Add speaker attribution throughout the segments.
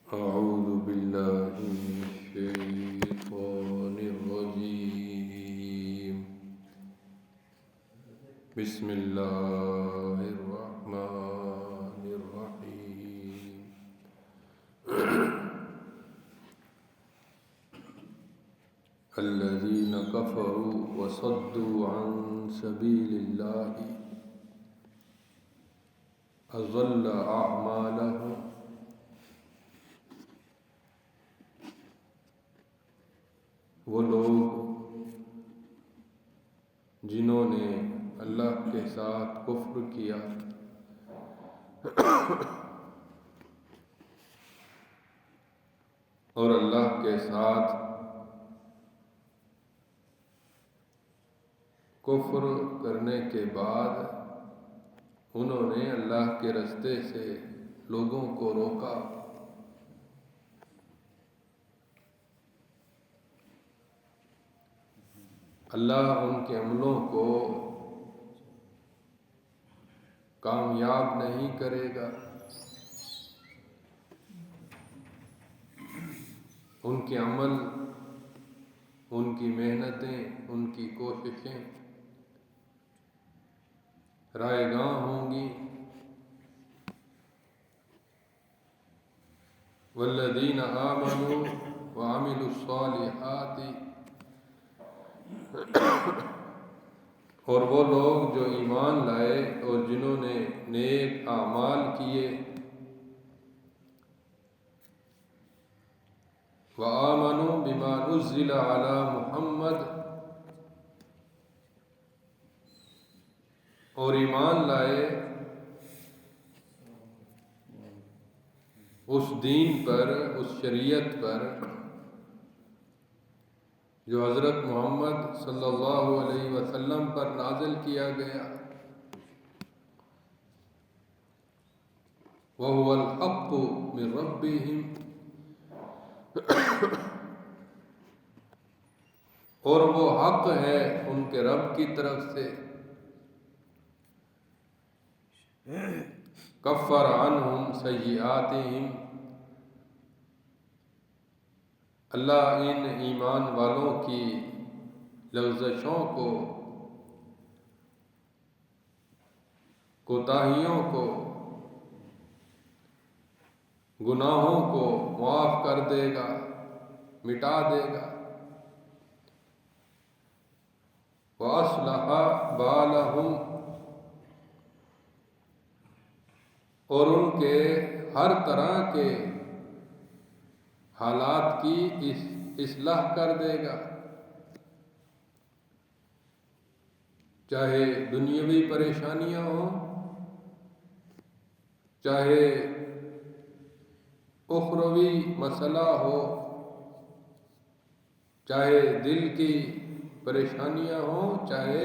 Speaker 1: أعوذ بالله من الشيطان الرجيم. بسم الله الرحمن الرحيم. الذين كفروا وصدوا عن سبيل الله أضل أعمالهم. وہ لوگ جنہوں نے اللہ کے ساتھ کفر کیا اور اللہ کے ساتھ کفر کرنے کے بعد انہوں نے اللہ کے راستے سے لوگوں کو روکا، اللہ ان کے عملوں کو کامیاب نہیں کرے گا۔ ان کے عمل، ان کی محنتیں، ان کی کوششیں رائے گاں ہوں گی۔ والذین آمنوا وعملوا الصالحات، اور وہ لوگ جو ایمان لائے اور جنہوں نے نیک اعمال کیے، وآمنوا بما نزل علی محمد، اور ایمان لائے اس دین پر، اس شریعت پر جو حضرت محمد صلی اللہ علیہ وسلم پر نازل کیا گیا، وَهُوَ الْحَقُّ مِنْ رَبِّهِمْ، اور وہ حق ہے ان کے رب کی طرف سے۔ کفر عنہم سیئاتہم، اللہ ان ایمان والوں کی لغزشوں کو، کوتاہیوں کو، گناہوں کو معاف کر دے گا، مٹا دے گا۔ وَأَصْلَحَ بَالَهُمْ، اور ان کے ہر طرح کے حالات کی اصلاح کر دے گا، چاہے دنیاوی پریشانیاں ہوں، چاہے اخروی مسئلہ ہو، چاہے دل کی پریشانیاں ہوں، چاہے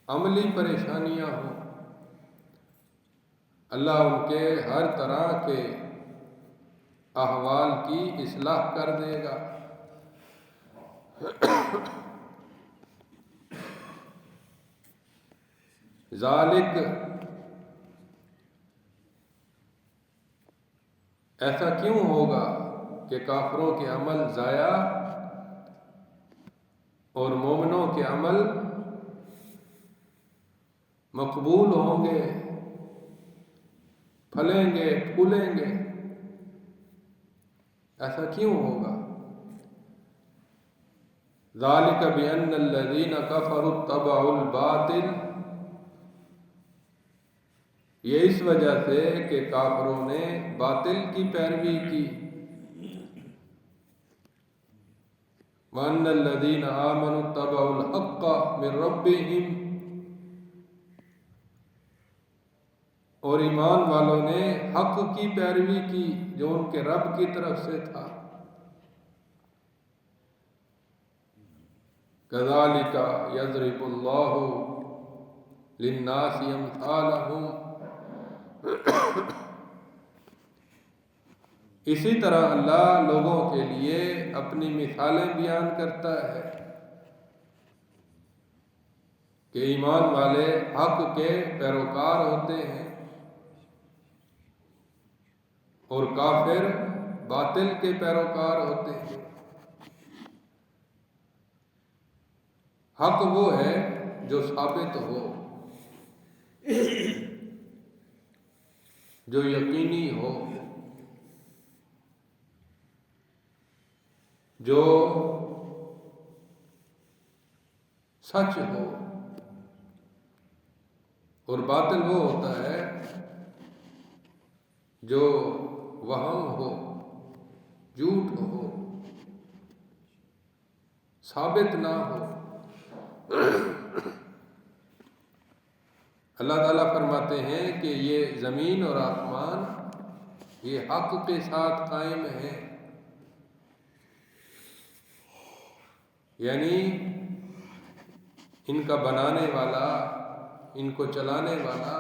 Speaker 1: عملی پریشانیاں ہوں، اللہ ان کے ہر طرح کے احوال کی اصلاح کر دے گا۔ ذالک، ایسا کیوں ہوگا کہ کافروں کے عمل ضائع اور مومنوں کے عمل مقبول ہوں گے، پھلیں گے، پھولیں گے؟ ایسا کیوں ہوگا؟ ذالک بأن الذین کفروا اتبعوا الباطل، یہ اس وجہ سے کہ کافروں نے باطل کی پیروی کی۔ وأن الذین آمنوا اتبعوا الحق من ربهم، اور ایمان والوں نے حق کی پیروی کی جو ان کے رب کی طرف سے تھا۔ كذلك يضرب الله للناس أمثالهم، اسی طرح اللہ لوگوں کے لیے اپنی مثالیں بیان کرتا ہے کہ ایمان والے حق کے پیروکار ہوتے ہیں، اور کافر باطل کے پیروکار ہوتے ہیں۔ حق وہ ہے جو ثابت ہو، جو یقینی ہو، جو سچ ہو، اور باطل وہ ہوتا ہے جو وہم ہو، جھوٹ ہو، ثابت نہ ہو۔ اللہ تعالیٰ فرماتے ہیں کہ یہ زمین اور آسمان یہ حق کے ساتھ قائم ہے، یعنی ان کا بنانے والا، ان کو چلانے والا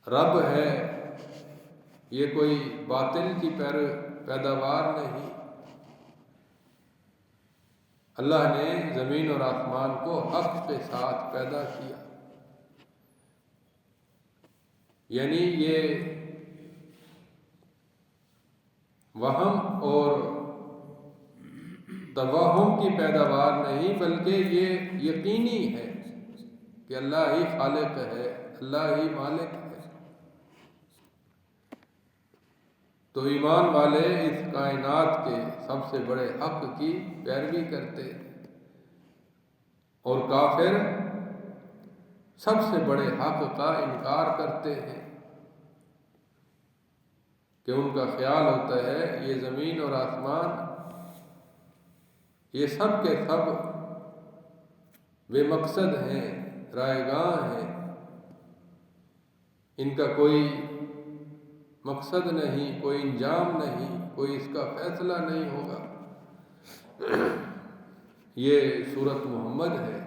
Speaker 1: رب ہے، یہ کوئی باطل کی پیداوار نہیں۔ اللہ نے زمین اور آسمان کو حق کے ساتھ پیدا کیا، یعنی یہ وہم اور توہم کی پیداوار نہیں، بلکہ یہ یقینی ہے کہ اللہ ہی خالق ہے، اللہ ہی مالک ہے۔ تو ایمان والے اس کائنات کے سب سے بڑے حق کی پیروی کرتے ہیں، اور کافر سب سے بڑے حق کا انکار کرتے ہیں، کہ ان کا خیال ہوتا ہے یہ زمین اور آسمان یہ سب کے سب بے مقصد ہیں، رائے گاں ہیں، ان کا کوئی مقصد نہیں، کوئی انجام نہیں، کوئی اس کا فیصلہ نہیں ہوگا۔ یہ سورۃ محمد ہے۔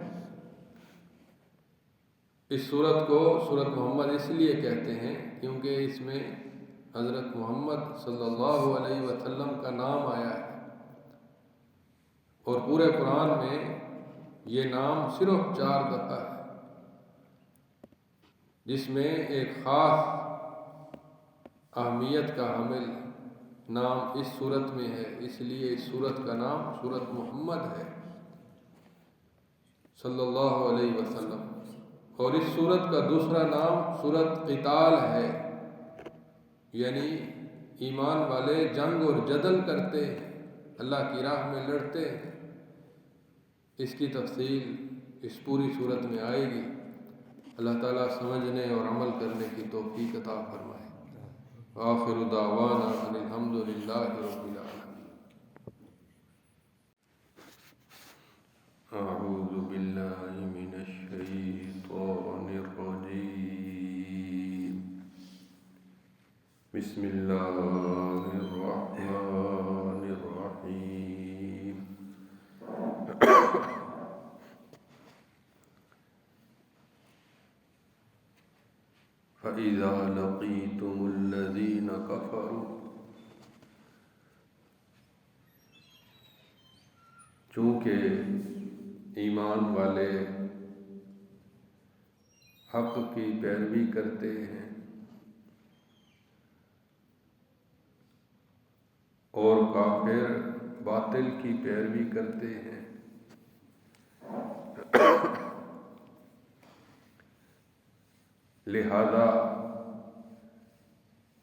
Speaker 1: اس سورت کو سورۃ محمد اس لیے کہتے ہیں کیونکہ اس میں حضرت محمد صلی اللہ علیہ وسلم کا نام آیا ہے، اور پورے قرآن میں یہ نام صرف 4 دفعہ ہے، جس میں ایک خاص اہمیت کا حامل نام اس سورت میں ہے، اس لیے اس سورت کا نام سورۃ محمد ہے صلی اللہ علیہ وسلم۔ اور اس سورت کا دوسرا نام سورۃ قتال ہے، یعنی ایمان والے جنگ اور جدل کرتے ہیں، اللہ کی راہ میں لڑتے ہیں۔ اس کی تفصیل اس پوری صورت میں آئے گی۔ اللہ تعالیٰ سمجھنے اور عمل کرنے کی توفیق عطا فرمائے۔ آخر دعوانا ان الحمد للہ رب العالمین۔ اعوذ باللہ من الشیطان الرجیم، بسم اللہ الرحمن الرحیم۔ فَإِذَا لَقِيتُمُ الَّذِينَ كَفَرُوا، چونکہ ایمان والے حق کی پیروی کرتے ہیں اور کافر باطل کی پیروی کرتے ہیں، لہذا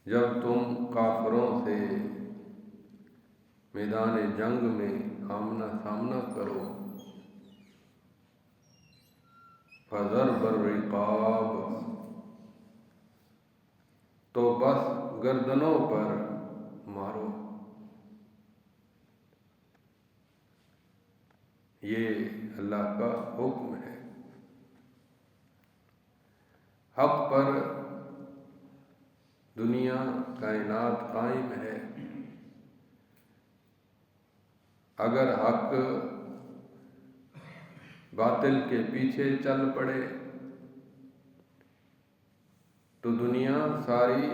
Speaker 1: جب تم کافروں سے میدان جنگ میں آمنا سامنا کرو، فَضَرْبَ الرِّقَابِ، تو بس گردنوں پر مارو۔ یہ اللہ کا حکم ہے۔ حق پر دنیا کائنات قائم ہے۔ اگر حق باطل کے پیچھے چل پڑے تو دنیا ساری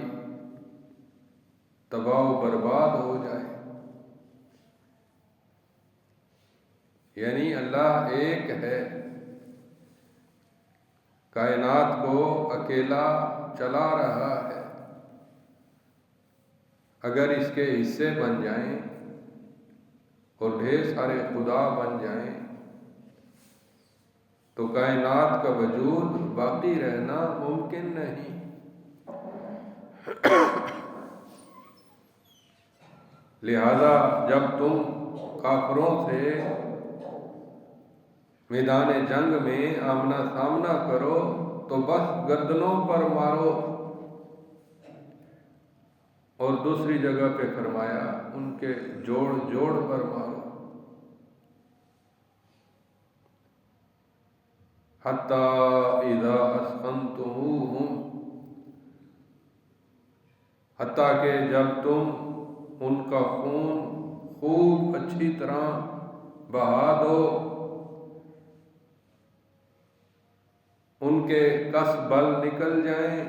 Speaker 1: تباہ و برباد ہو جائے۔ یعنی اللہ ایک ہے، کائنات کو اکیلا چلا رہا ہے، اگر اس کے حصے بن جائیں اور ڈھیر سارے خدا بن جائیں تو کائنات کا وجود باقی رہنا ممکن نہیں۔ لہذا جب تم کافروں سے میدان جنگ میں آمنا سامنا کرو تو بس گردنوں پر مارو، اور دوسری جگہ پہ فرمایا ان کے جوڑ جوڑ پر مارو۔ حتیٰ اذا اسخنتموہم، حتیٰ کہ جب تم ان کا خون خوب اچھی طرح بہا دو، ان کے کس بل نکل جائیں،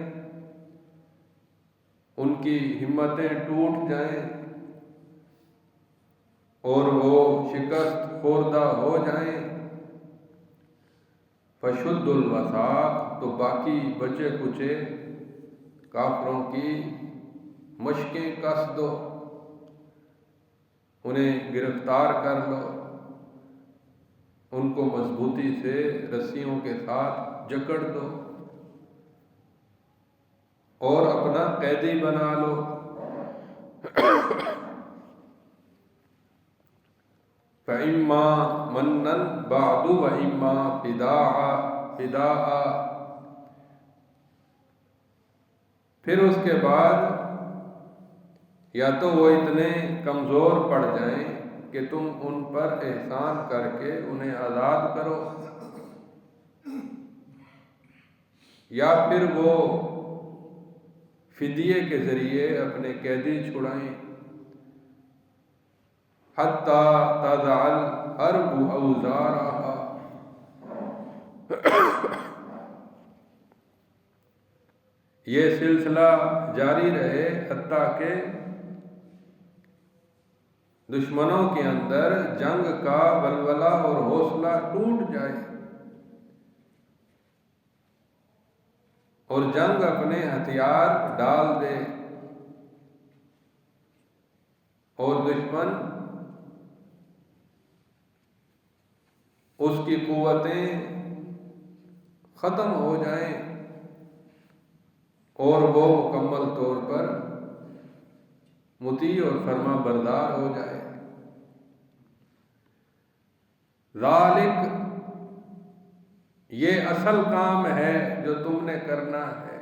Speaker 1: ان کی ہمتیں ٹوٹ جائیں اور وہ شکست خوردہ ہو جائیں، فشد الوثاق، تو باقی بچے کچے کافروں کی مشقیں کس دو، انہیں گرفتار کر لو، ان کو مضبوطی سے رسیوں کے ساتھ جکڑ دو اور اپنا قیدی بنا لو۔ فَإِمَّا مَنًّا بَعْدُ وَإِمَّا فِدَاءً، پھر اس کے بعد یا تو وہ اتنے کمزور پڑ جائیں کہ تم ان پر احسان کر کے انہیں آزاد کرو، یا پھر وہ فدیے کے ذریعے اپنے قیدی چھڑائیں۔ حتیٰ تضع الحرب اوزارها، یہ سلسلہ جاری رہے حتیٰ کہ دشمنوں کے اندر جنگ کا ولولہ اور حوصلہ ٹوٹ جائے اور جنگ اپنے ہتھیار ڈال دے اور دشمن اس کی قوتیں ختم ہو جائیں اور وہ مکمل طور پر مطیع اور فرما بردار ہو جائے۔ ذالک، یہ اصل کام ہے جو تم نے کرنا ہے،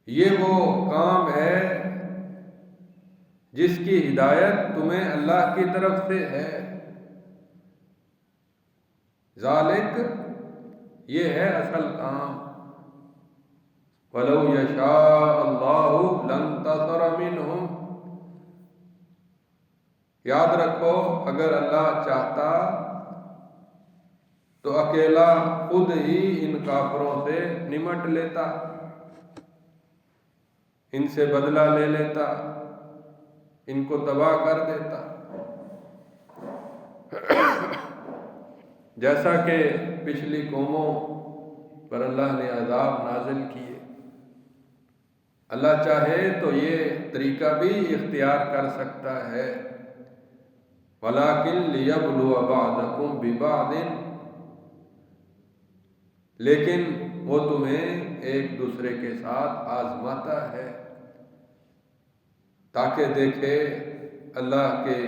Speaker 1: یہ وہ کام ہے جس کی ہدایت تمہیں اللہ کی طرف سے ہے۔ ذالک، یہ ہے اصل کام۔ وَلَوْ يَشَاءُ اللَّهُ لَانتَصَرَ مِنْهُمْ، یاد رکھو اگر اللہ چاہتا تو اکیلا خود ہی ان کافروں سے نمٹ لیتا، ان سے بدلہ لے لیتا، ان کو تباہ کر دیتا، جیسا کہ پچھلی قوموں پر اللہ نے عذاب نازل کیے۔ اللہ چاہے تو یہ طریقہ بھی اختیار کر سکتا ہے، وَلَٰكِن لِيَبْلُوَ بَعْضَكُم بِبَعْضٍ، لیکن وہ تمہیں ایک دوسرے کے ساتھ آزماتا ہے تاکہ دیکھے اللہ کے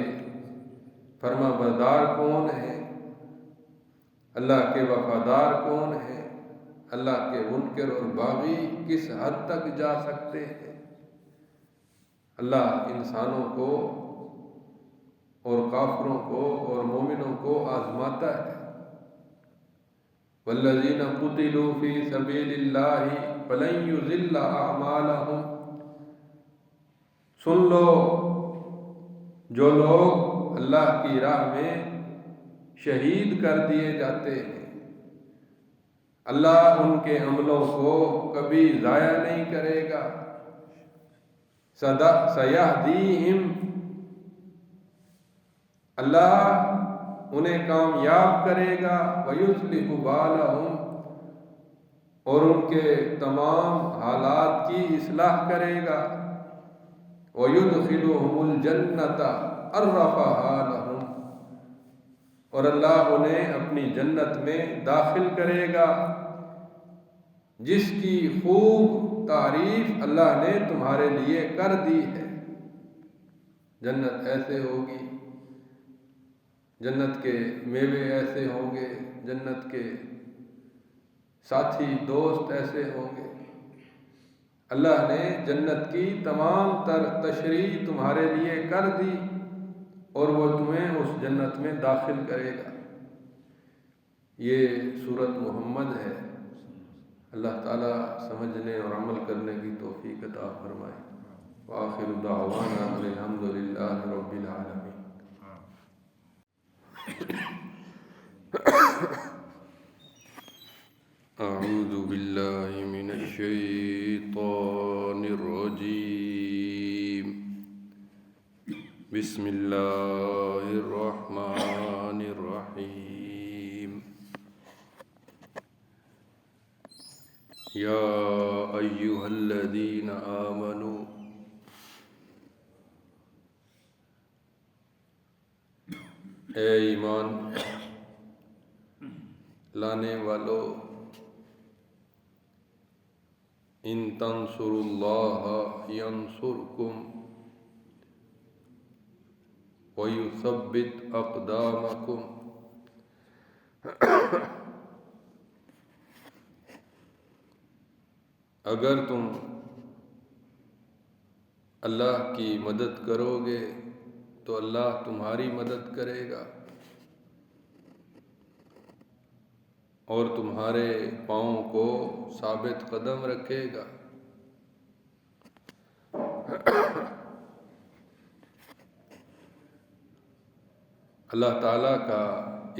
Speaker 1: فرما بردار کون ہیں، اللہ کے وفادار کون ہیں، اللہ کے منکر اور باغی کس حد تک جا سکتے ہیں۔ اللہ انسانوں کو اور کافروں کو اور مومنوں کو آزماتا ہے۔ والذین قتلوا فی سبیل اللہ فلن یضل اعمالہم، سن لو جو لوگ اللہ کی راہ میں شہید کر دیے جاتے ہیں، اللہ ان کے عملوں کو کبھی ضائع نہیں کرے گا۔ سیہدیہم، اللہ انہیں کامیاب کرے گا، ویصلح بالہم، اور ان کے تمام حالات کی اصلاح کرے گا۔ وَيُدْخِلُهُمُ الْجَنَّةَ عَرَّفَهَا لَهُمْ، اور اللہ انہیں اپنی جنت میں داخل کرے گا جس کی خوب تعریف اللہ نے تمہارے لیے کر دی ہے۔ جنت ایسے ہوگی، جنت کے میوے ایسے ہوں گے، جنت کے ساتھی دوست ایسے ہوں گے۔ اللہ نے جنت کی تمام تر تشریح تمہارے لیے کر دی اور وہ تمہیں اس جنت میں داخل کرے گا۔ یہ سورۃ محمد ہے۔ اللہ تعالیٰ سمجھنے اور عمل کرنے کی توفیق عطا فرمائے۔ وآخر دعوانا الحمد للہ رب العالمین۔ اعوذ باللہ من الشیطان الرجیم، بسم اللہ الرحمن الرحیم۔ یا ایہا الذین آمنوا اے ایمان لانے والو، ان تنصروا اللہ ینصرکم ویثبت اقدامکم۔ اگر تم اللہ کی مدد کرو گے تو اللہ تمہاری مدد کرے گا اور تمہارے پاؤں کو ثابت قدم رکھے گا۔ اللہ تعالیٰ کا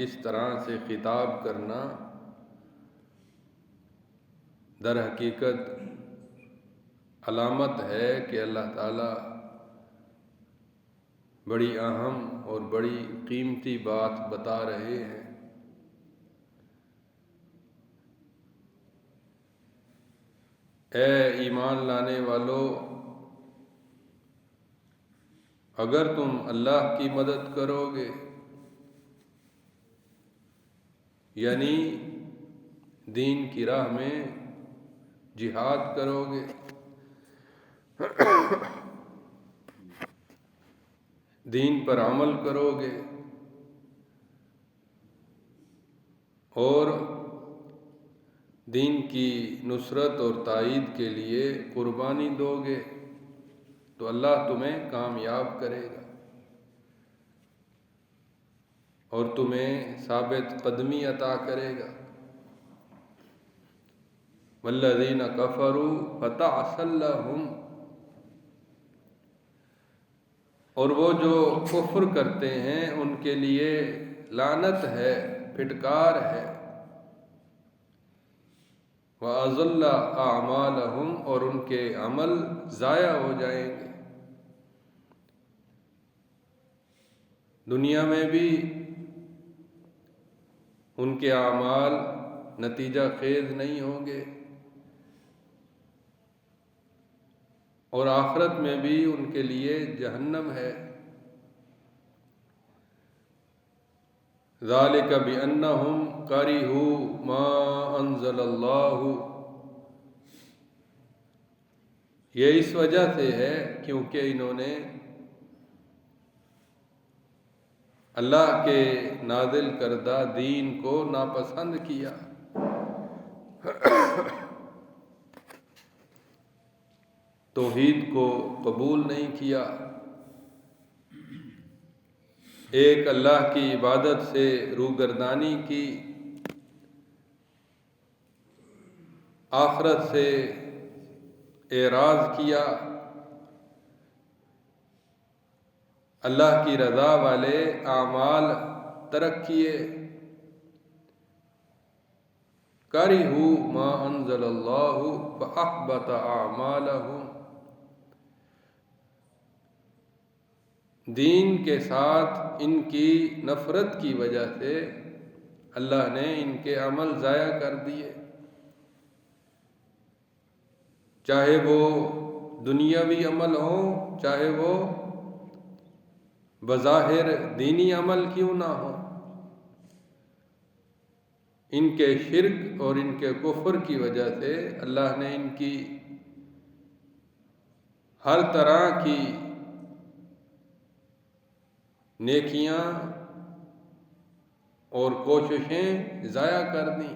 Speaker 1: اس طرح سے خطاب کرنا در حقیقت علامت ہے کہ اللہ تعالیٰ بڑی اہم اور بڑی قیمتی بات بتا رہے ہیں۔ اے ایمان لانے والو، اگر تم اللہ کی مدد کرو گے، یعنی دین کی راہ میں جہاد کرو گے، دین پر عمل کرو گے اور دین کی نصرت اور تائید کے لیے قربانی دو گے تو اللہ تمہیں کامیاب کرے گا اور تمہیں ثابت قدمی عطا کرے گا۔ والذین کفروا فتعسا لہم، اور وہ جو کفر کرتے ہیں ان کے لیے لعنت ہے، پھٹکار ہے۔ وَأَضَلَّ أَعْمَالَهُمْ، اور ان کے عمل ضائع ہو جائیں گے۔ دنیا میں بھی ان کے اعمال نتیجہ خیز نہیں ہوں گے اور آخرت میں بھی ان کے لیے جہنم ہے۔ ذَلِكَ بِأَنَّهُمْ كَرِهُوا مَا أَنزَلَ اللَّهُ، یہ اس وجہ سے ہے کیونکہ انہوں نے اللہ کے نازل کردہ دین کو ناپسند کیا۔ توحید کو قبول نہیں کیا، ایک اللہ کی عبادت سے روگردانی کی، آخرت سے اعراض کیا، اللہ کی رضا والے اعمال ترک کیے۔ کَرِہُوا مَا أَنزَلَ اللَّهُ فَأَحْبَطَ أَعْمَالَهُمْ، دین کے ساتھ ان کی نفرت کی وجہ سے اللہ نے ان کے عمل ضائع کر دیے، چاہے وہ دنیاوی عمل ہوں، چاہے وہ بظاہر دینی عمل کیوں نہ ہو، ان کے شرک اور ان کے کفر کی وجہ سے اللہ نے ان کی ہر طرح کی نیکیاں اور کوششیں ضائع کر دیں۔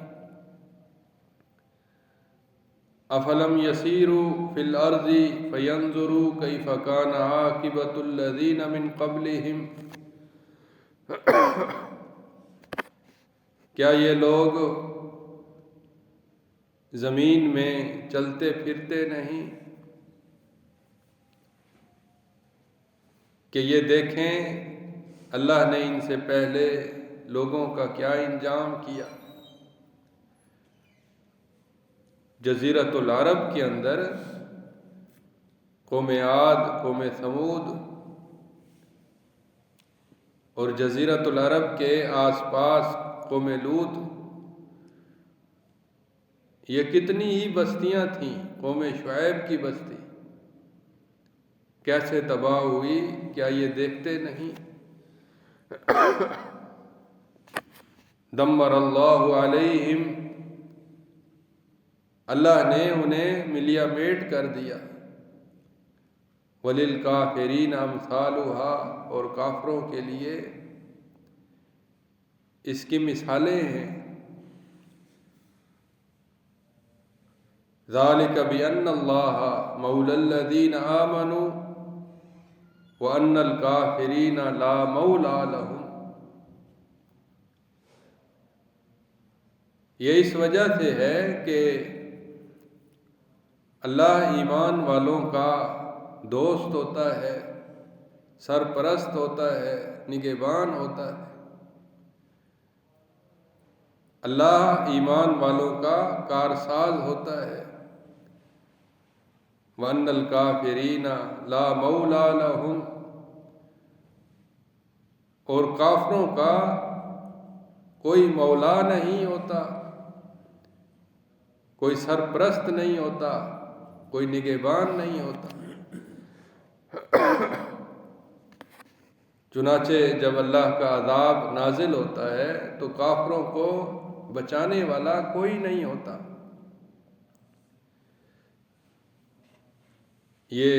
Speaker 1: افلم یسیروا فی الارض فینظروا کیف کان عاقبۃ الذین من قبلہم، کیا یہ لوگ زمین میں چلتے پھرتے نہیں کہ یہ دیکھیں اللہ نے ان سے پہلے لوگوں کا کیا انجام کیا۔ جزیرۃ العرب کے اندر قوم عاد، قوم ثمود اور جزیرۃ العرب کے آس پاس قوم لوط، یہ کتنی ہی بستیاں تھیں۔ قوم شعیب کی بستی کیسے تباہ ہوئی، کیا یہ دیکھتے نہیں؟ دمر اللہ علیہم، اللہ نے انہیں ملیا میٹ کر دیا۔ وَلِلْكَافِرِينَ أَمْثَالُهَا، اور کافروں کے لیے اس کی مثالیں ہیں۔ ذَلِكَ بِأَنَّ اللَّهَ مَوْلَى الَّذِينَ آمَنُوا وَأَنَّ الْكَافِرِينَ لَا مَوْلَى لَهُمْ، یہ اس وجہ سے ہے کہ اللہ ایمان والوں کا دوست ہوتا ہے، سرپرست ہوتا ہے، نگہبان ہوتا ہے۔ اللہ ایمان والوں کا کارساز ہوتا ہے۔ وَأَنَّ الْكَافِرِينَ لَا مَوْلَى لَهُمْ، اور کافروں کا کوئی مولا نہیں ہوتا، کوئی سرپرست نہیں ہوتا، کوئی نگہبان نہیں ہوتا۔ چنانچہ جب اللہ کا عذاب نازل ہوتا ہے تو کافروں کو بچانے والا کوئی نہیں ہوتا۔ یہ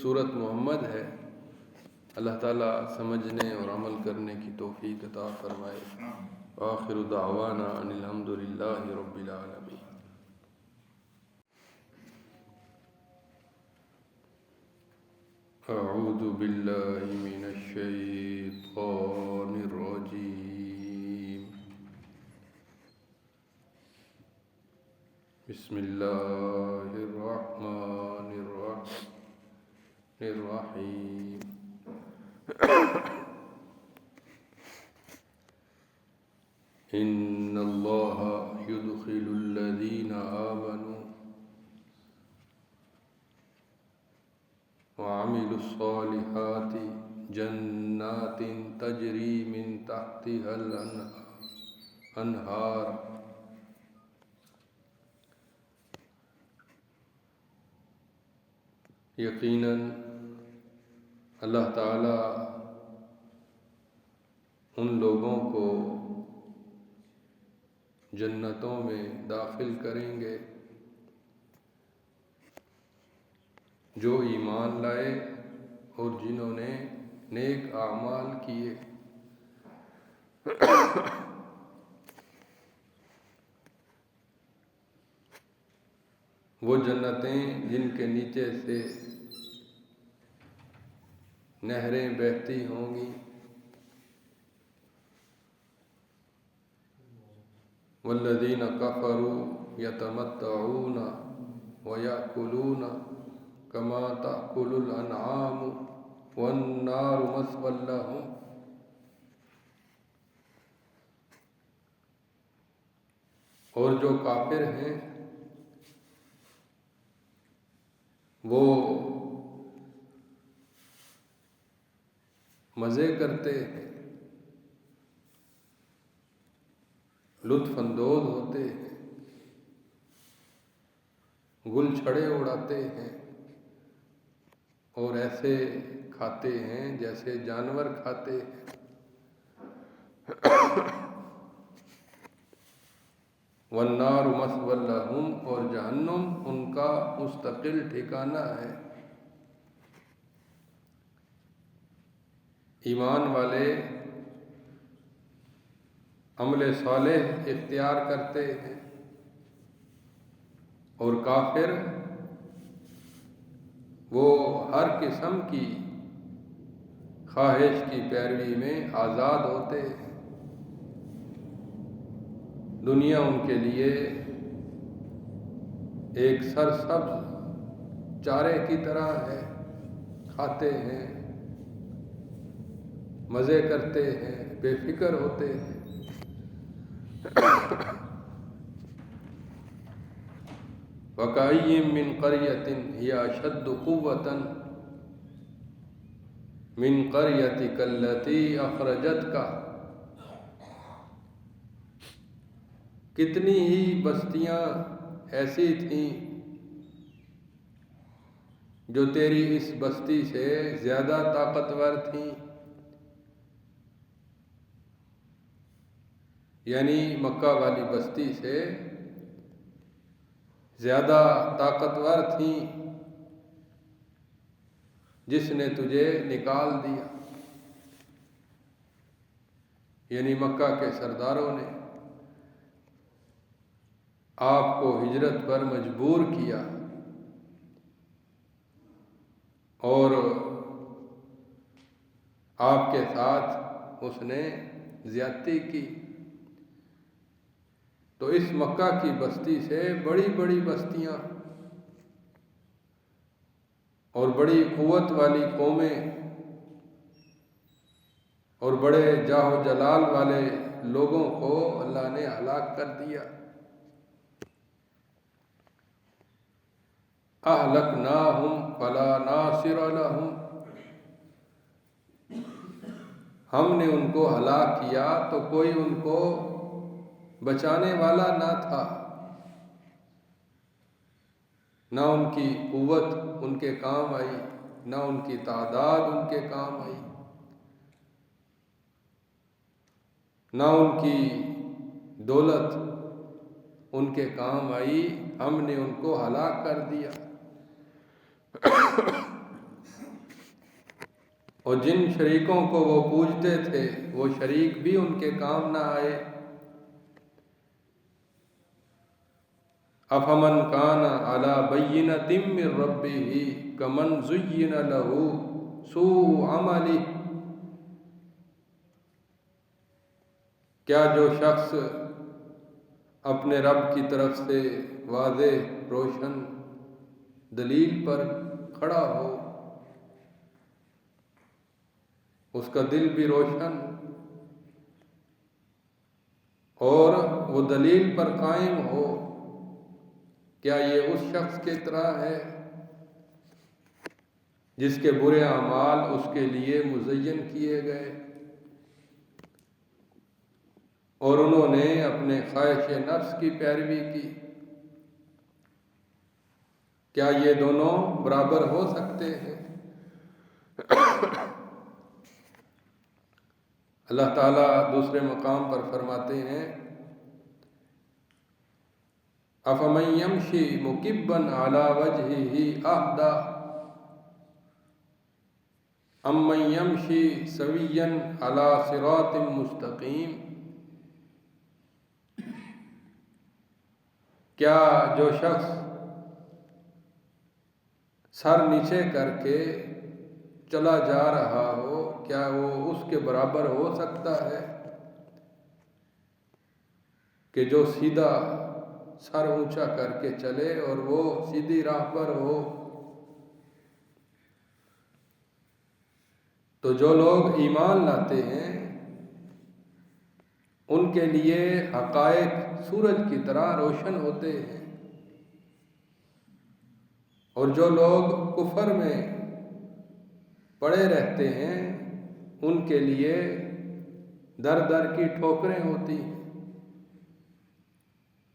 Speaker 1: سورۃ محمد ہے۔ اللہ تعالیٰ سمجھنے اور عمل کرنے کی توفیق عطا فرمائے۔ آخر دعوانا ان الحمد للہ رب العالمین۔ اعوذ باللہ من الشیطان الرجیم، بسم اللہ الرحمن الرحیم۔ ان اللہ يدخل الذین آمنوا وعملوا الصالحات جنات تجری من تحتها الانہار، یقیناً اللہ تعالی ان لوگوں کو جنتوں میں داخل کریں گے جو ایمان لائے اور جنہوں نے نیک اعمال کیے۔ وہ جنتیں جن کے نیچے سے نہریں بہتی ہوں گی۔ والذین کفروا یتمتعون ویأکلون کما تأکل الانعام والنار مثوی لہم، اور جو کافر ہیں وہ مزے کرتے ہیں، لطف اندوز ہوتے ہیں، گل چھڑے اڑاتے ہیں، اور ایسے کھاتے ہیں جیسے جانور کھاتے ہیں۔ والنار مثوی لہم، اور جہنم ان کا مستقل ٹھکانہ ہے۔ ایمان والے عمل صالح اختیار کرتے ہیں، اور کافر وہ ہر قسم کی خواہش کی پیروی میں آزاد ہوتے ہیں۔ دنیا ان کے لیے ایک سرسبز چارے کی طرح ہے، کھاتے ہیں، مزے کرتے ہیں، بے فکر ہوتے ہیں۔ وَكَأَيٍّ مِّن قَرْيَةٍ هِيَ أَشَدُّ قُوَّةً مِّن قَرْيَتِكَ الَّتِي أَخْرَجَتْكَ، کتنی ہی بستیاں ایسی تھیں جو تیری اس بستی سے زیادہ طاقتور تھیں، یعنی مکہ والی بستی سے زیادہ طاقتور تھیں، جس نے تجھے نکال دیا، یعنی مکہ کے سرداروں نے آپ کو ہجرت پر مجبور کیا اور آپ کے ساتھ اس نے زیادتی کی۔ تو اس مکہ کی بستی سے بڑی بڑی بستیاں اور بڑی قوت والی قومیں اور بڑے جاہ و جلال والے لوگوں کو اللہ نے ہلاک کر دیا۔ اہلکناہم فلا ناصر لہم، ہم نے ان کو ہلاک کیا تو کوئی ان کو بچانے والا نہ تھا، نہ ان کی قوت ان کے کام آئی، نہ ان کی تعداد ان کے کام آئی، نہ ان کی دولت ان کے کام آئی، ہم نے ان کو ہلاک کر دیا۔ اور جن شریکوں کو وہ پوجتے تھے وہ شریک بھی ان کے کام نہ آئے۔ افمن کان علی بینۃ من ربہ کمن زین لہ سوء عملہ، کیا جو شخص اپنے رب کی طرف سے واضح روشن دلیل پر کھڑا ہو، اس کا دل بھی روشن اور وہ دلیل پر قائم ہو، کیا یہ اس شخص کی طرح ہے جس کے برے اعمال اس کے لیے مزین کیے گئے اور انہوں نے اپنے خواہش نفس کی پیروی کی؟ کیا یہ دونوں برابر ہو سکتے ہیں؟ اللہ تعالیٰ دوسرے مقام پر فرماتے ہیں افمن یمشی مکبا علی وجہہ اہدی امن یمشی سویا علی صراط مستقیم، کیا جو شخص سر نیچے کر کے چلا جا رہا ہو، کیا وہ اس کے برابر ہو سکتا ہے کہ جو سیدھا سر اونچا کر کے چلے اور وہ سیدھی راہ پر ہو؟ تو جو لوگ ایمان لاتے ہیں ان کے لیے حقائق سورج کی طرح روشن ہوتے ہیں، اور جو لوگ کفر میں پڑے رہتے ہیں ان کے لیے در در کی ٹھوکریں ہوتی ہیں،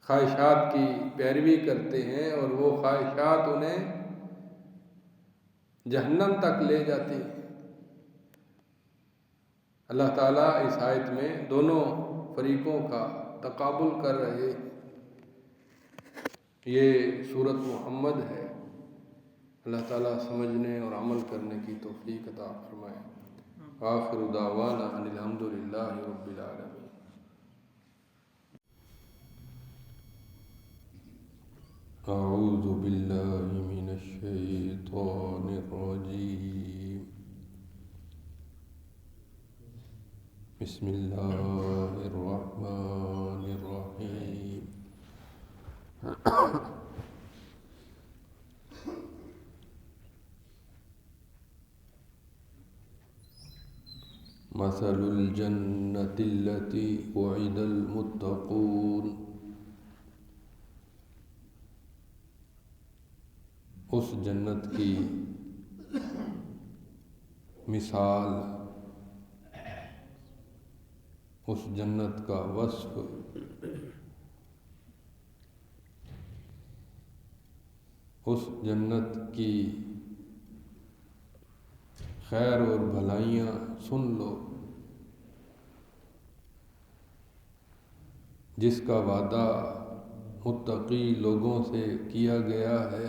Speaker 1: خواہشات کی پیروی کرتے ہیں اور وہ خواہشات انہیں جہنم تک لے جاتی۔ اللہ تعالیٰ اس آیت میں دونوں فریقوں کا تقابل کر رہے۔ یہ سورۃ محمد ہے۔ اللہ تعالیٰ سمجھنے اور عمل کرنے کی توفیق عطا فرمائے۔ آخر دعوانا ان الحمد للہ رب العالمین۔ اعوذ باللہ من الشیطان الرجیم، بسم اللہ الرحمن الرحیم۔ مثل الجنة التي وعد المتقون، اس جنت کی مثال، اس جنت کا وصف، اس جنت کی خیر اور بھلائیاں سن لو، جس کا وعدہ متقی لوگوں سے کیا گیا ہے۔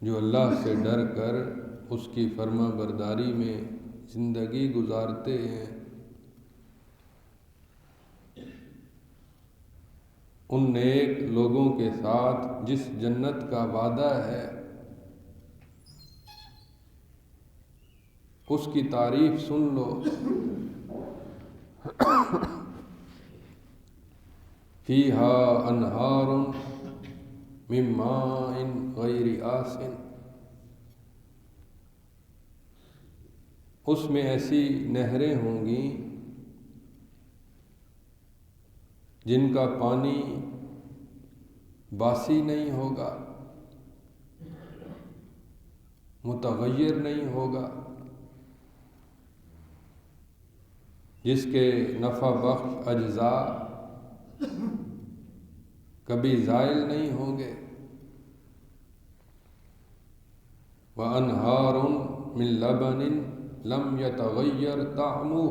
Speaker 1: جو اللہ سے ڈر کر اس کی فرما برداری میں زندگی گزارتے ہیں، ان نیک لوگوں کے ساتھ جس جنت کا وعدہ ہے، اس کی تعریف سن لو۔ فیہا انہار من ماء غیر آسن، اس میں ایسی نہریں ہوں گی جن کا پانی باسی نہیں ہوگا، متغیر نہیں ہوگا، جس کے نفع بخش اجزاء کبھی زائل نہیں ہوں گے۔ وَأَنْهَارٌ مِّن لَبَنٍ لَمْ يَتَغَيَّرْ طَعْمُهُ،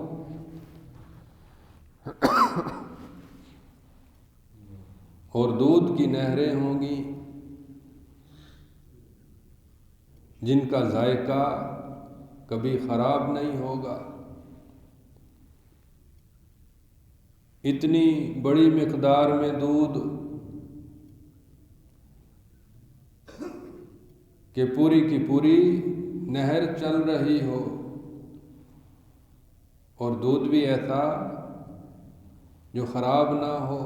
Speaker 1: اور دودھ کی نہریں ہوں گی جن کا ذائقہ کبھی خراب نہیں ہوگا۔ اتنی بڑی مقدار میں دودھ کہ پوری کی پوری نہر چل رہی ہو، اور دودھ بھی ایسا جو خراب نہ ہو۔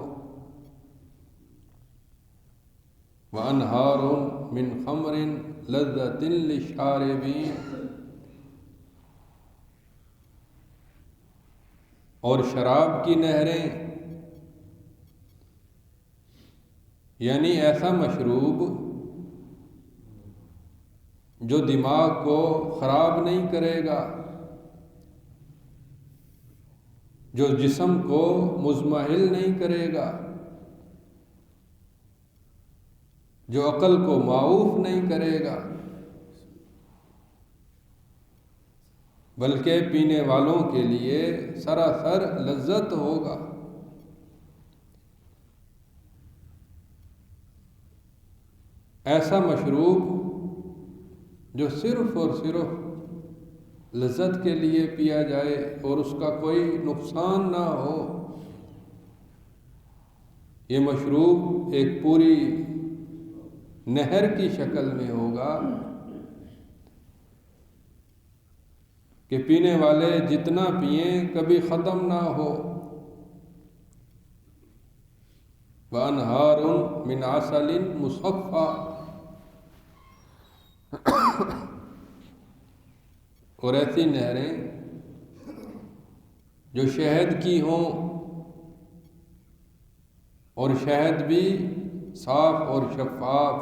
Speaker 1: وَأَنْهَارٌ مِّن خَمْرٍ لَذَّةٍ لِّلشَّارِبِينَ، اور شراب کی نہریں، یعنی ایسا مشروب جو دماغ کو خراب نہیں کرے گا، جو جسم کو مضمحل نہیں کرے گا، جو عقل کو معوف نہیں کرے گا، بلکہ پینے والوں کے لیے سراسر لذت ہوگا۔ ایسا مشروب جو صرف اور صرف لذت کے لیے پیا جائے اور اس کا کوئی نقصان نہ ہو۔ یہ مشروب ایک پوری نہر کی شکل میں ہوگا کہ پینے والے جتنا پئیں کبھی ختم نہ ہو۔ وَأَنْهَارٌ مِّنْ عَسَلٍ مُّصَفًّى، اور ایسی نہریں جو شہد کی ہوں، اور شہد بھی صاف اور شفاف،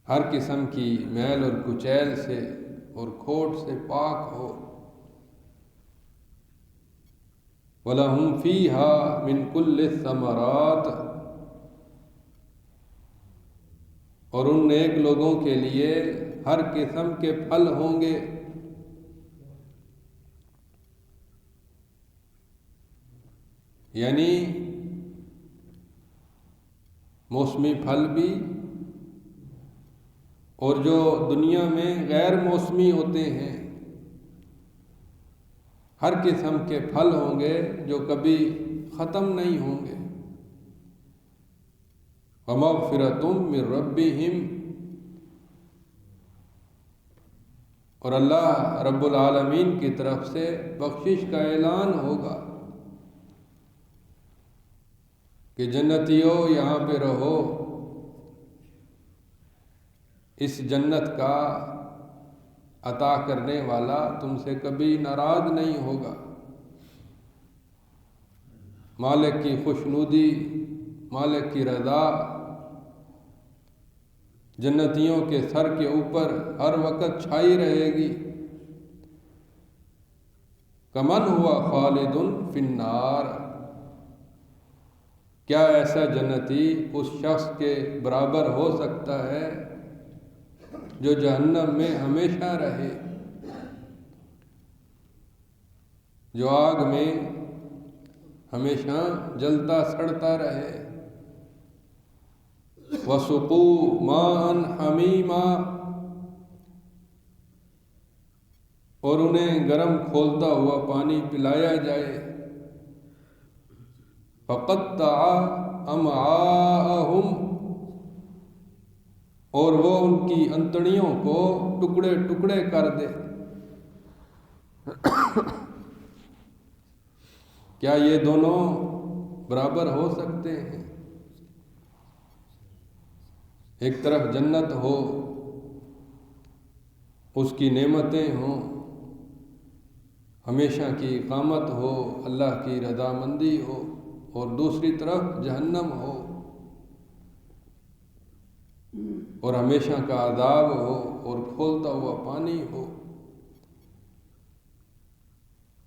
Speaker 1: ہر قسم کی میل اور کچیل سے اور کھوٹ سے پاک ہو۔ وَلَهُمْ فِيهَا مِنْ كُلِّ الثَّمَرَاتِ، اور ان نیک لوگوں کے لیے ہر قسم کے پھل ہوں گے. یعنی موسمی پھل بھی، اور جو دنیا میں غیر موسمی ہوتے ہیں ہر قسم کے پھل ہوں گے جو کبھی ختم نہیں ہوں گے. وَمَغْفِرَةٌ مِّن رَّبِّهِمْ، اور اللہ رب العالمین کی طرف سے بخشش کا اعلان ہوگا کہ جنتیوں یہاں پہ رہو، اس جنت کا عطا کرنے والا تم سے کبھی ناراض نہیں ہوگا. مالک کی خوشنودی، مالک کی رضا جنتیوں کے سر کے اوپر ہر وقت چھائی رہے گی. کمن ہوا خالد فی النار، کیا ایسا جنتی اس شخص کے برابر ہو سکتا ہے جو جہنم میں ہمیشہ رہے، جو آگ میں ہمیشہ جلتا سڑتا رہے. وَسُقُوا مَاءً حَمِيمًا، اور انہیں گرم کھولتا ہوا پانی پلایا جائے. فَقَطَّعَ أَمْعَاءَهُمْ، اور وہ ان کی انتڑیوں کو ٹکڑے ٹکڑے کر دے. کیا یہ دونوں برابر ہو سکتے ہیں؟ ایک طرف جنت ہو، اس کی نعمتیں ہوں، ہمیشہ کی اقامت ہو، اللہ کی رضامندی ہو، اور دوسری طرف جہنم ہو اور ہمیشہ کا عذاب ہو اور کھولتا ہوا پانی ہو.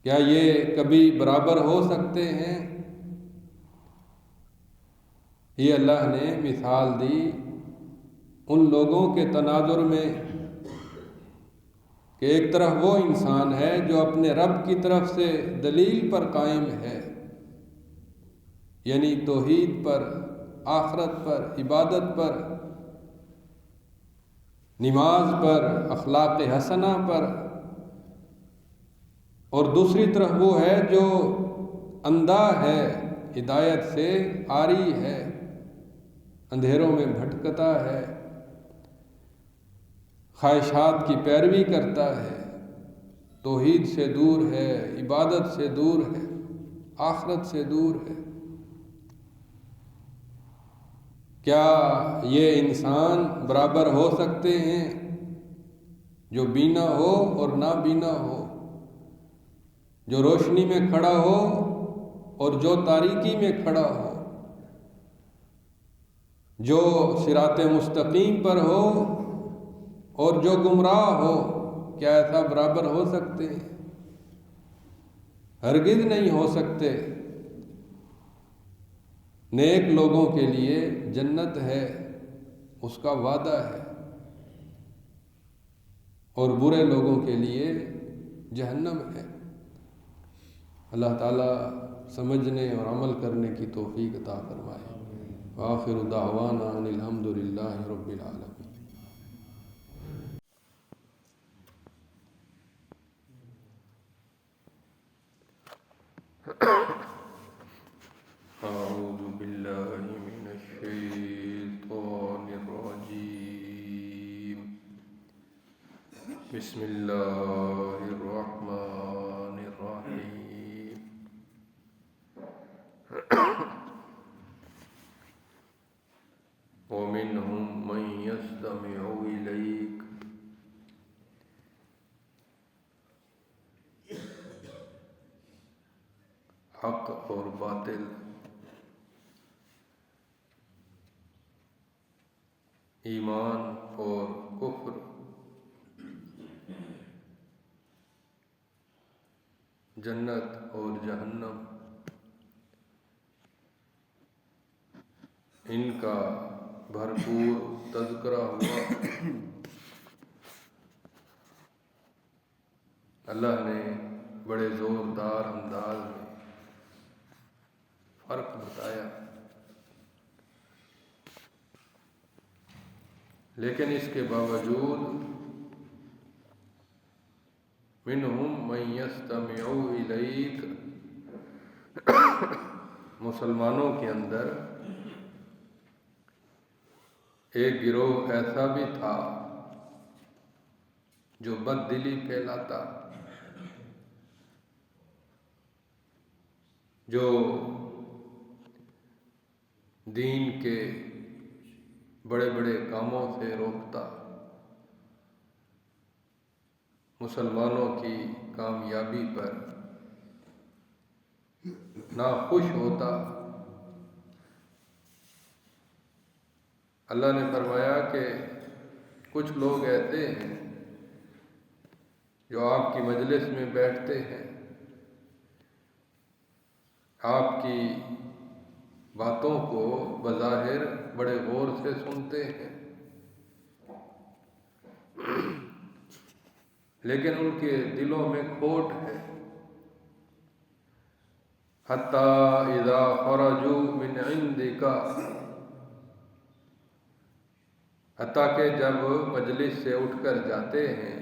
Speaker 1: کیا یہ کبھی برابر ہو سکتے ہیں؟ یہ اللہ نے مثال دی ان لوگوں کے تناظر میں کہ ایک طرف وہ انسان ہے جو اپنے رب کی طرف سے دلیل پر قائم ہے، یعنی توحید پر، آخرت پر، عبادت پر، نماز پر، اخلاق حسنہ پر، اور دوسری طرف وہ ہے جو اندھا ہے، ہدایت سے عاری ہے، اندھیروں میں بھٹکتا ہے، خواہشات کی پیروی کرتا ہے، توحید سے دور ہے، عبادت سے دور ہے، آخرت سے دور ہے. کیا یہ انسان برابر ہو سکتے ہیں جو بینا ہو اور نہ بینا ہو، جو روشنی میں کھڑا ہو اور جو تاریکی میں کھڑا ہو، جو صراط مستقیم پر ہو اور جو گمراہ ہو؟ کیا ایسا برابر ہو سکتے ہیں؟ ہرگز نہیں ہو سکتے. نیک لوگوں کے لیے جنت ہے، اس کا وعدہ ہے، اور برے لوگوں کے لیے جہنم ہے. اللہ تعالیٰ سمجھنے اور عمل کرنے کی توفیق عطا فرمائے. وآخر دعوانا ان الحمد للہ رب العالمین. اعوذ باللہ من الشیطان الرجیم. بسم اللہ الرحمن الرحیم. ومنهم من يستمع إليك حق اور باطل، ایمان اور کفر، جنت اور جہنم، ان کا بھرپور تذکرہ ہوا۔ اللہ نے بڑے زوردار انداز میں فرق بتایا، لیکن اس کے باوجود منہم من یستمع الیک، مسلمانوں کے اندر ایک گروہ ایسا بھی تھا جو بد دلی پھیلاتا، جو دین کے بڑے بڑے کاموں سے روکتا، مسلمانوں کی کامیابی پر ناخوش ہوتا۔ اللہ نے فرمایا کہ کچھ لوگ ایسے ہیں جو آپ کی مجلس میں بیٹھتے ہیں، آپ کی باتوں کو بظاہر بڑے غور سے سنتے ہیں، لیکن ان کے دلوں میں کھوٹ ہے۔ حَتَّى إِذَا خَرَجُوا مِنْ عِنْدِكَ، حتیٰ کہ جب مجلس سے اٹھ کر جاتے ہیں،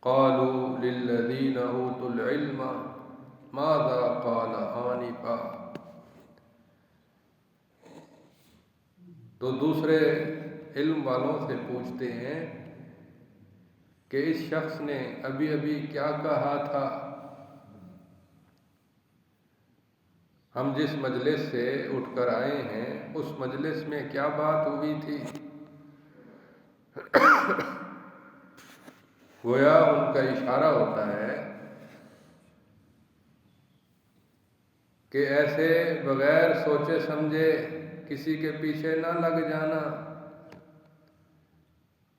Speaker 1: قَالُوا لِلَّذِينَ أُوتُوا الْعِلْمَ مَاذَا قَالَ آنِفًا، تو دوسرے علم والوں سے پوچھتے ہیں کہ اس شخص نے ابھی ابھی کیا کہا تھا، ہم جس مجلس سے اٹھ کر آئے ہیں اس مجلس میں کیا بات ہوئی تھی؟ گویا ان کا اشارہ ہوتا ہے کہ ایسے بغیر سوچے سمجھے کسی کے پیچھے نہ لگ جانا،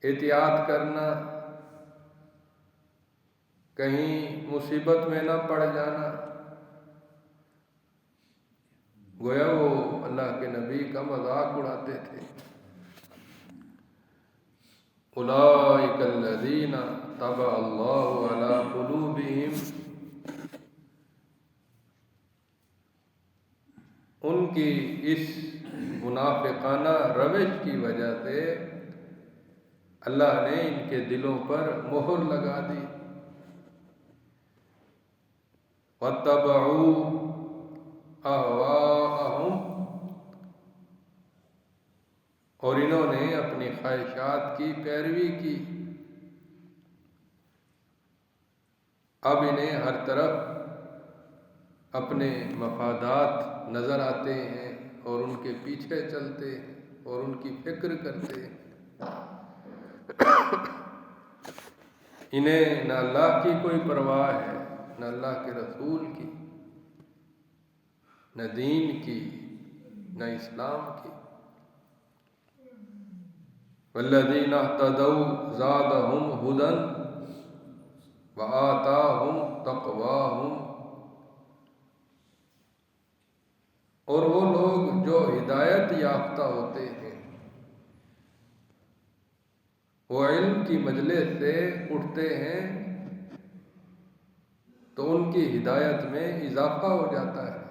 Speaker 1: احتیاط کرنا، کہیں مصیبت میں نہ پڑ جانا۔ گویا وہ اللہ کے نبی کا مذاق اڑاتے تھے۔ اولئک الذین طبع اللہ علی قلوبہم، ان کی اس منافقانہ روش کی وجہ سے اللہ نے ان کے دلوں پر مہر لگا دی۔ وَاتَّبَعُوا أَهْوَاءَهُمْ، اور انہوں نے اپنی خواہشات کی پیروی کی۔ اب انہیں ہر طرف اپنے مفادات نظر آتے ہیں اور ان کے پیچھے چلتے ہیں اور ان کی فکر کرتے ہیں۔ انہیں نہ اللہ کی کوئی پرواہ ہے، نہ اللہ کے رسول کی، نہ دین کی، نہ اسلام کی۔ والذین اہتدوا زادہم ھدی وآتاہم تقواہم، اور وہ لوگ جو ہدایت یافتہ ہوتے ہیں، وہ علم کی مجلس سے اٹھتے ہیں تو ان کی ہدایت میں اضافہ ہو جاتا ہے،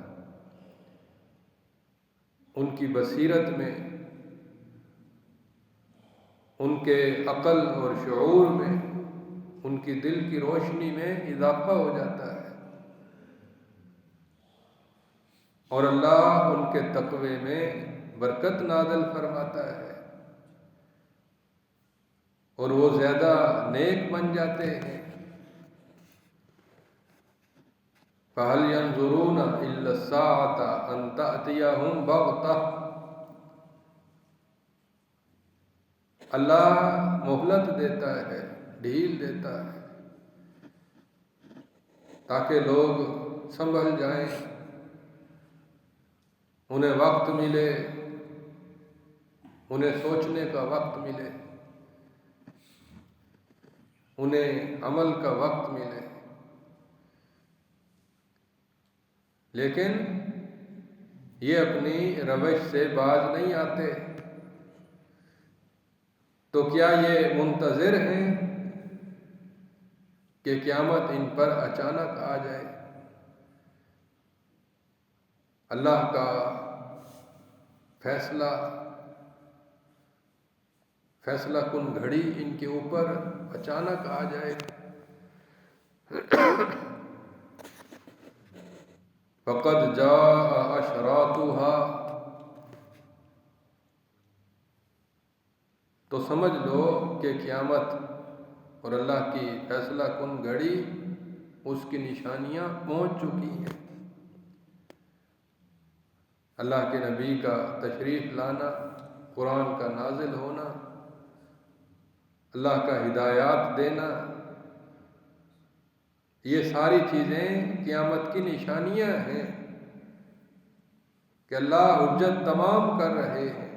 Speaker 1: ان کی بصیرت میں، ان کے عقل اور شعور میں، ان کی دل کی روشنی میں اضافہ ہو جاتا ہے، اور اللہ ان کے تقوی میں برکت نازل فرماتا ہے، اور وہ زیادہ نیک بن جاتے ہیں۔ فَهَلْ يَنظُرُونَ إِلَّا السَّاعَةَ أَن تَأْتِيَهُمْ بَغْتَةً، اللہ مہلت دیتا ہے، ڈھیل دیتا ہے تاکہ لوگ سنبھل جائیں، انہیں وقت ملے، انہیں سوچنے کا وقت ملے، انہیں عمل کا وقت ملے۔ لیکن یہ اپنی روش سے باز نہیں آتے، تو کیا یہ منتظر ہیں کہ قیامت ان پر اچانک آ جائے؟ اللہ کا فیصلہ کن گھڑی ان کے اوپر اچانک آ جائے۔ فقد جاء اشراطها، تو سمجھ لو کہ قیامت اور اللہ کی فیصلہ کن گھڑی، اس کی نشانیاں پہنچ چکی ہیں۔ اللہ کے نبی کا تشریف لانا، قرآن کا نازل ہونا، اللہ کا ہدایات دینا، یہ ساری چیزیں قیامت کی نشانیاں ہیں کہ اللہ حجت تمام کر رہے ہیں،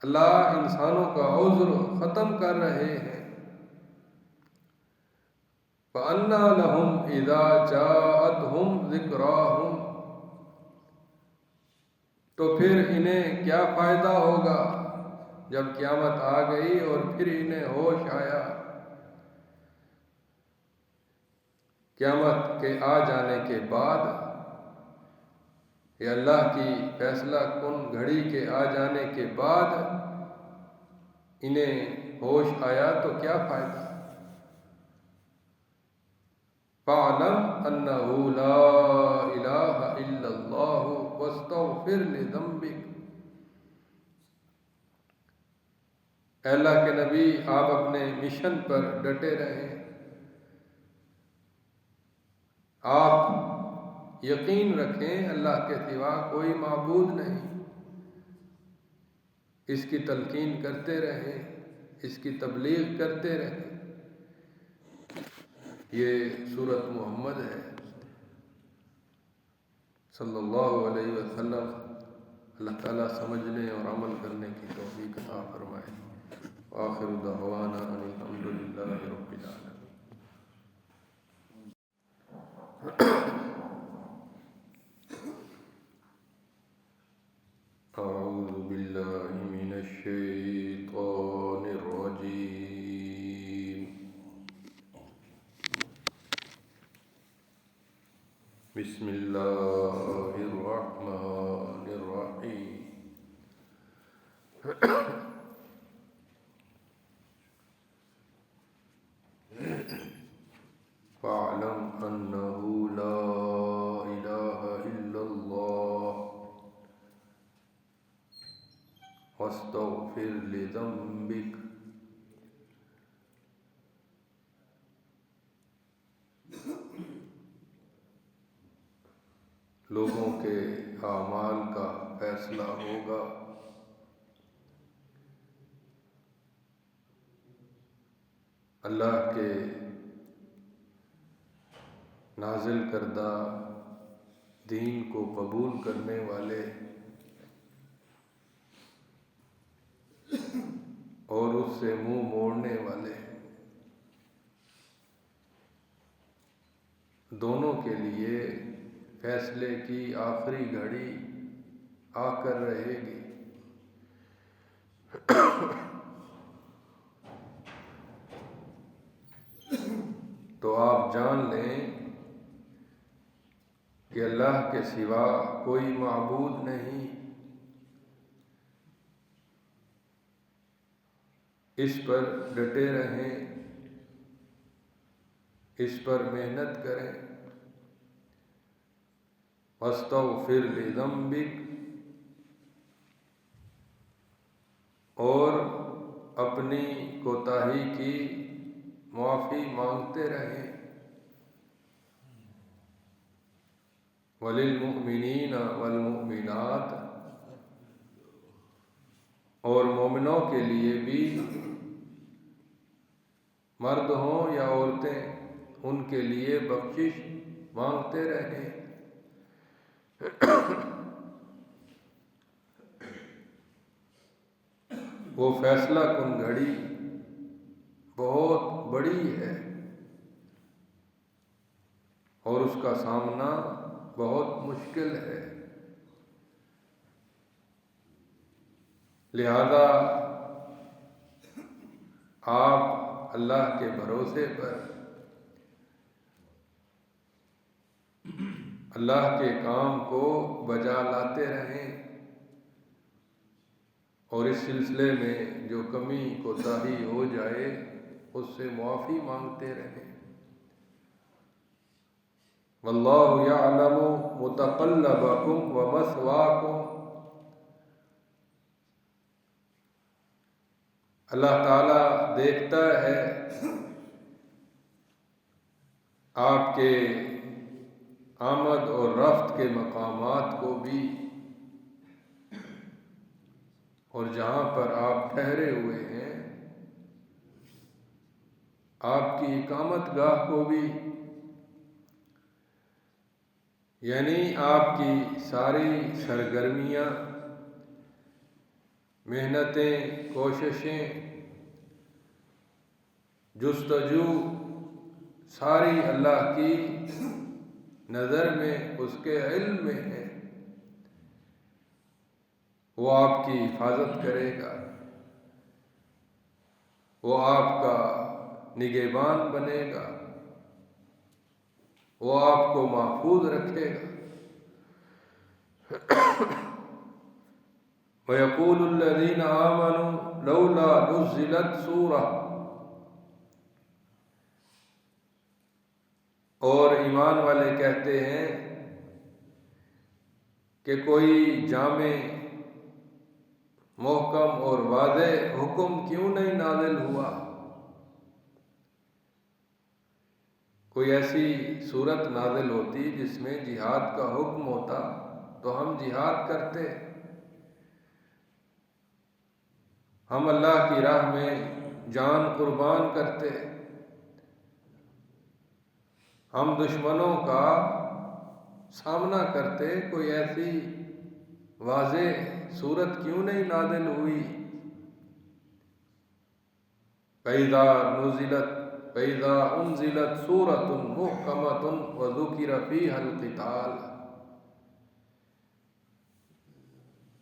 Speaker 1: اللہ انسانوں کا عذر ختم کر رہے ہیں۔ فَأَنَّىٰ لَهُمْ إِذَا جَاءَتْهُمْ ذِكْرَاهُمْ، تو پھر انہیں کیا فائدہ ہوگا جب قیامت آ گئی اور پھر انہیں ہوش آیا۔ قیامت کے آ جانے کے بعد، یا اللہ کی فیصلہ کن گھڑی کے آ جانے کے بعد انہیں ہوش آیا تو کیا فائدہ؟ فَاعْلَمْ أَنَّهُ لَا إِلَٰهَ إِلَّا اللَّهُ وَاسْتَغْفِرْ لِذَنبِكَ۔ اے اللہ کے نبی، آپ اپنے مشن پر ڈٹے رہیں، آپ یقین رکھیں اللہ کے سوا کوئی معبود نہیں، اس کی تلقین کرتے رہیں، اس کی تبلیغ کرتے رہیں۔ یہ سورۃ محمد ہے صلی اللہ علیہ وسلم۔ اللہ تعالیٰ سمجھنے اور عمل کرنے کی توفیق عطا فرمائے۔ آخر دعوانا ان الحمد للہ رب العالمین۔ اعوذ باللہ من الشیطان الرجیم، بسم اللہ الرحمن الرحیم۔ فاعلم انہ لا الہ الا اللہ واستغفر لذنبک۔ لوگوں کے اعمال کا فیصلہ ہوگا، اللہ کے نازل کردہ دین کو قبول کرنے والے اور اس سے منہ موڑنے والے، دونوں کے لیے فیصلے کی آخری گھڑی آ کر رہے گی۔ تو آپ جان لیں کہ اللہ کے سوا کوئی معبود نہیں، اس پر ڈٹے رہیں، اس پر محنت کریں۔ واستغفر لذنبک، اور اپنی کوتاہی کی معافی مانگتے رہیں۔ وللمؤمنین والمؤمنات، اور مومنوں کے لیے بھی، مرد ہوں یا عورتیں، ان کے لیے بخشش مانگتے رہیں۔ وہ فیصلہ کن گھڑی بہت بڑی ہے اور اس کا سامنا بہت مشکل ہے، لہذا، ' آپ اللہ کے بھروسے پر اللہ کے کام کو بجا لاتے رہیں، اور اس سلسلے میں جو کمی کوتاہی ہو جائے اس سے معافی مانگتے رہیں۔ واللہ یعلم متقلبکم ومثواکم، اللہ تعالیٰ دیکھتا ہے آپ کے آمد اور رفت کے مقامات کو بھی، اور جہاں پر آپ ٹھہرے ہوئے ہیں آپ کی اقامت گاہ کو بھی، یعنی آپ کی ساری سرگرمیاں، محنتیں، کوششیں، جستجو ساری اللہ کی نظر میں، اس کے علم میں ہے، وہ آپ کی حفاظت کرے گا، وہ آپ کا نگہبان بنے گا، وہ آپ کو محفوظ رکھے گا۔ وَيَقُولُ الَّذِينَ آمَنُوا لَوْلَا نُزِّلَتْ سُورَةٌ، اور ایمان والے کہتے ہیں کہ کوئی جامع، محکم اور واضح حکم کیوں نہیں نازل ہوا، کوئی ایسی صورت نازل ہوتی جس میں جہاد کا حکم ہوتا تو ہم جہاد کرتے، ہم اللہ کی راہ میں جان قربان کرتے، ہم دشمنوں کا سامنا کرتے، کوئی ایسی واضح صورت کیوں نہیں نازل ہوئی۔ فَإِذَا أُنزِلَتْ سُورَةٌ مُحْكَمَةٌ وَذُكِرَ فِيهَا الْقِتَالُ،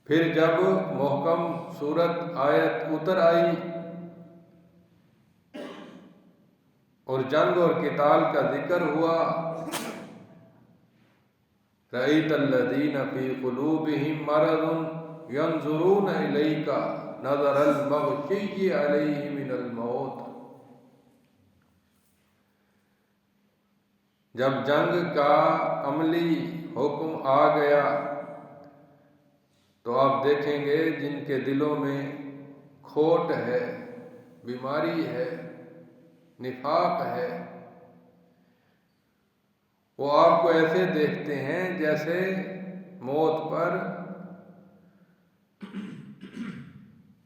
Speaker 1: پھر جب محکم صورت آیت اتر آئی اور جنگ اور قتال کا ذکر ہوا، رَأَيْتَ الَّذِينَ فِي قُلُوبِهِم مَّرَضٌ يَنظُرُونَ إِلَيْكَ نَظَرَ الْمَغْشِيِّ عَلَيْهِ مِنَ الْمَوْتِ، جب جنگ کا عملی حکم آ گیا تو آپ دیکھیں گے جن کے دلوں میں کھوٹ ہے، بیماری ہے، نفاق ہے، وہ آپ کو ایسے دیکھتے ہیں جیسے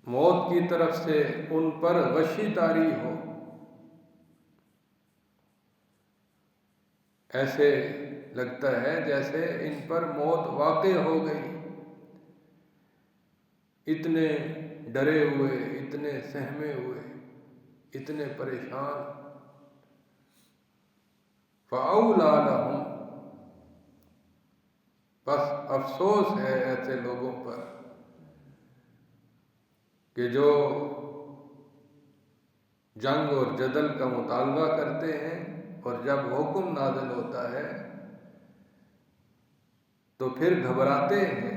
Speaker 1: موت کی طرف سے ان پر غشی طاری ہو، ایسے لگتا ہے جیسے ان پر موت واقع ہو گئی، اتنے ڈرے ہوئے، اتنے سہمے ہوئے، اتنے پریشان۔ فَأَوْلَىٰ لَهُمْ، بس افسوس ہے ایسے لوگوں پر کہ جو جنگ اور جدل کا مطالبہ کرتے ہیں اور جب حکم نازل ہوتا ہے تو پھر گھبراتے ہیں۔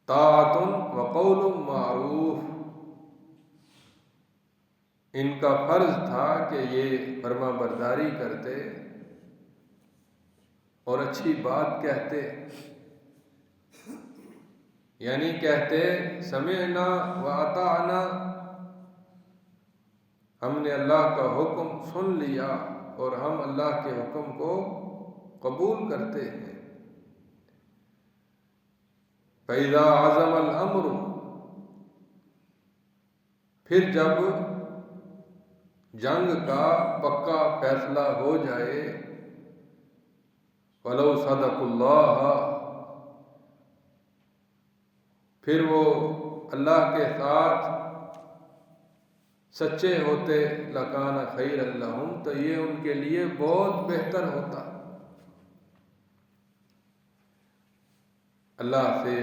Speaker 1: طاعۃ وقول معروف، ان کا فرض تھا کہ یہ فرما برداری کرتے اور اچھی بات کہتے، یعنی کہتے سمعنا واطعنا، ہم نے اللہ کا حکم سن لیا اور ہم اللہ کے حکم کو قبول کرتے ہیں۔ فَإِذَا عَزَمَ الْأَمْرُ، پھر جب جنگ کا پکا فیصلہ ہو جائے، وَلَوْ صَدَقُوا اللَّهَ، پھر وہ اللہ کے ساتھ سچے ہوتے، لَكَانَ خَيْرًا لَهُمْ، تو یہ ان کے لیے بہت بہتر ہوتا۔ اللہ سے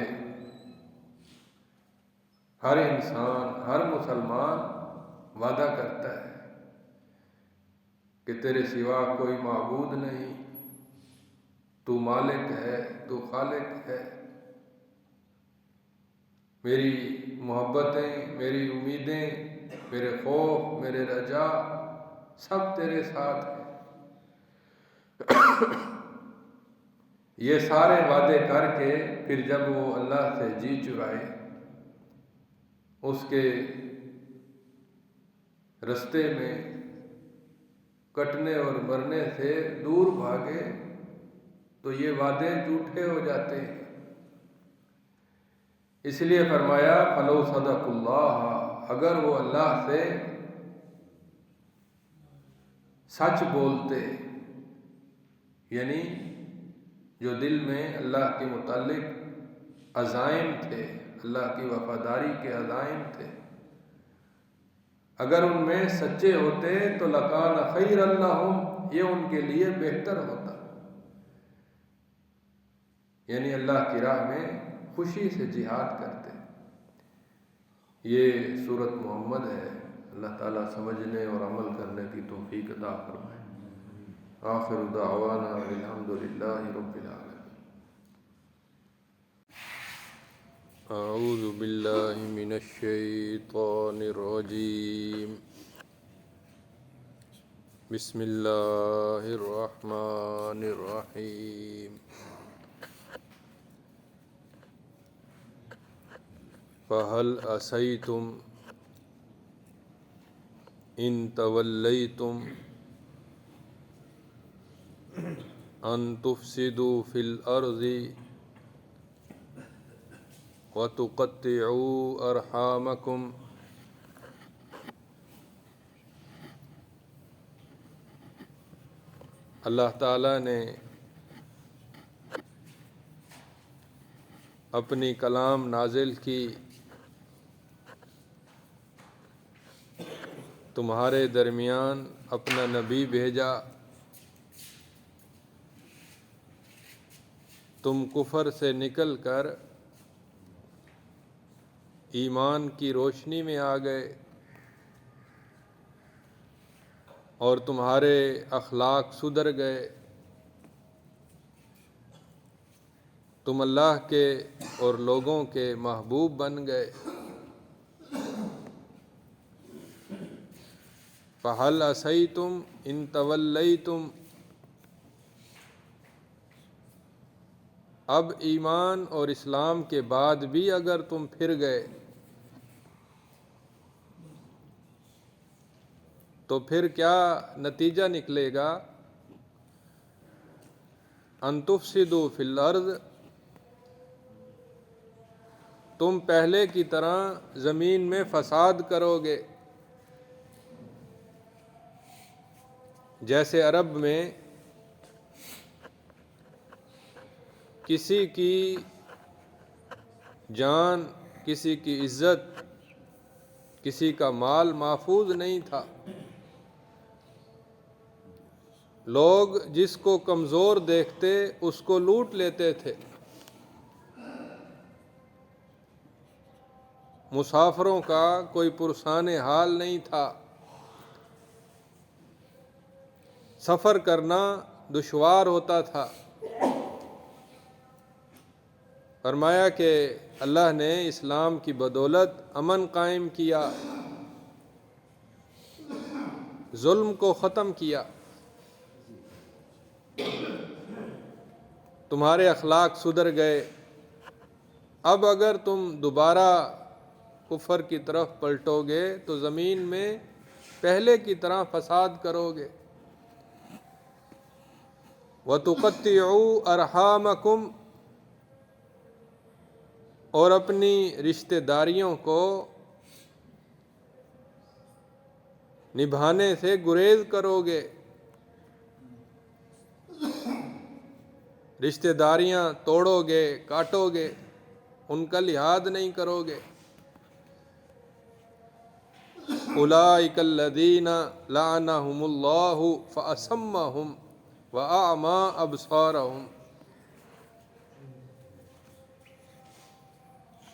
Speaker 1: ہر انسان، ہر مسلمان وعدہ کرتا ہے کہ تیرے سوا کوئی معبود نہیں، تو مالک ہے، تو خالق ہے، میری محبتیں، میری امیدیں، میرے خوف، میرے رجا سب تیرے ساتھ ہیں۔ یہ سارے وعدے کر کے پھر جب وہ اللہ سے جی چرائے، اس کے رستے میں کٹنے اور مرنے سے دور بھاگے تو یہ وعدے جھوٹے ہو جاتے ہیں۔ اس لیے فرمایا فَلَوْ صَدَقُوا اللَّهَ، اگر وہ اللہ سے سچ بولتے، یعنی جو دل میں اللہ کے متعلق عزائم تھے، اللہ کی وفاداری کے عزائم تھے، اگر ان میں سچے ہوتے تو لَكَانَ خَيْرًا لَهُمْ، یہ ان کے لیے بہتر ہوتا، یعنی اللہ کی راہ میں خوشی سے جہاد کرتے۔ یہ سورۃ محمد ہے۔ اللہ تعالیٰ سمجھنے اور عمل کرنے کی توفیق عطا فرمائے۔ آخر دعوانا الحمدللہ رب العالمین۔ اعوذ باللہ من الشیطان الرجیم، بسم اللہ الرحمن الرحیم۔ فَهَلْ عَصَيْتُمْ إِن تَوَلَّيْتُمْ أَن تُفْسِدُوا فِي الْأَرْضِ وَتُقَطِّعُوا أَرْحَامَكُمْ۔ اللہ تعالیٰ نے اپنی کلام نازل کی، تمہارے درمیان اپنا نبی بھیجا، تم کفر سے نکل کر ایمان کی روشنی میں آ گئے، اور تمہارے اخلاق سدھر گئے، تم اللہ کے اور لوگوں کے محبوب بن گئے۔ فَهَلْ عَصَيْتُمْ إِن تَوَلَّيْتُمْ، اب ایمان اور اسلام کے بعد بھی اگر تم پھر گئے تو پھر کیا نتیجہ نکلے گا؟ ان تفسدوا فی الارض، تم پہلے کی طرح زمین میں فساد کرو گے۔ جیسے عرب میں کسی کی جان، کسی کی عزت، کسی کا مال محفوظ نہیں تھا، لوگ جس کو کمزور دیکھتے اس کو لوٹ لیتے تھے۔ مسافروں کا کوئی پرسان حال نہیں تھا، سفر کرنا دشوار ہوتا تھا۔ فرمایا کہ اللہ نے اسلام کی بدولت امن قائم کیا، ظلم کو ختم کیا، تمہارے اخلاق سدھر گئے۔ اب اگر تم دوبارہ کفر کی طرف پلٹو گے تو زمین میں پہلے کی طرح فساد کرو گے۔ وَتُقَطِّعُوا أَرْحَامَكُمْ، اور اپنی رشتہ داریوں کو نبھانے سے گریز کرو گے، رشتہ داریاں توڑو گے، کاٹو گے، ان کا لحاظ نہیں کرو گے۔ أُولَئِكَ الَّذِينَ لَعَنَهُمُ اللَّهُ فَأَصَمَّهُمْ وَأَعْمَى أَبْصَارَهُمْ،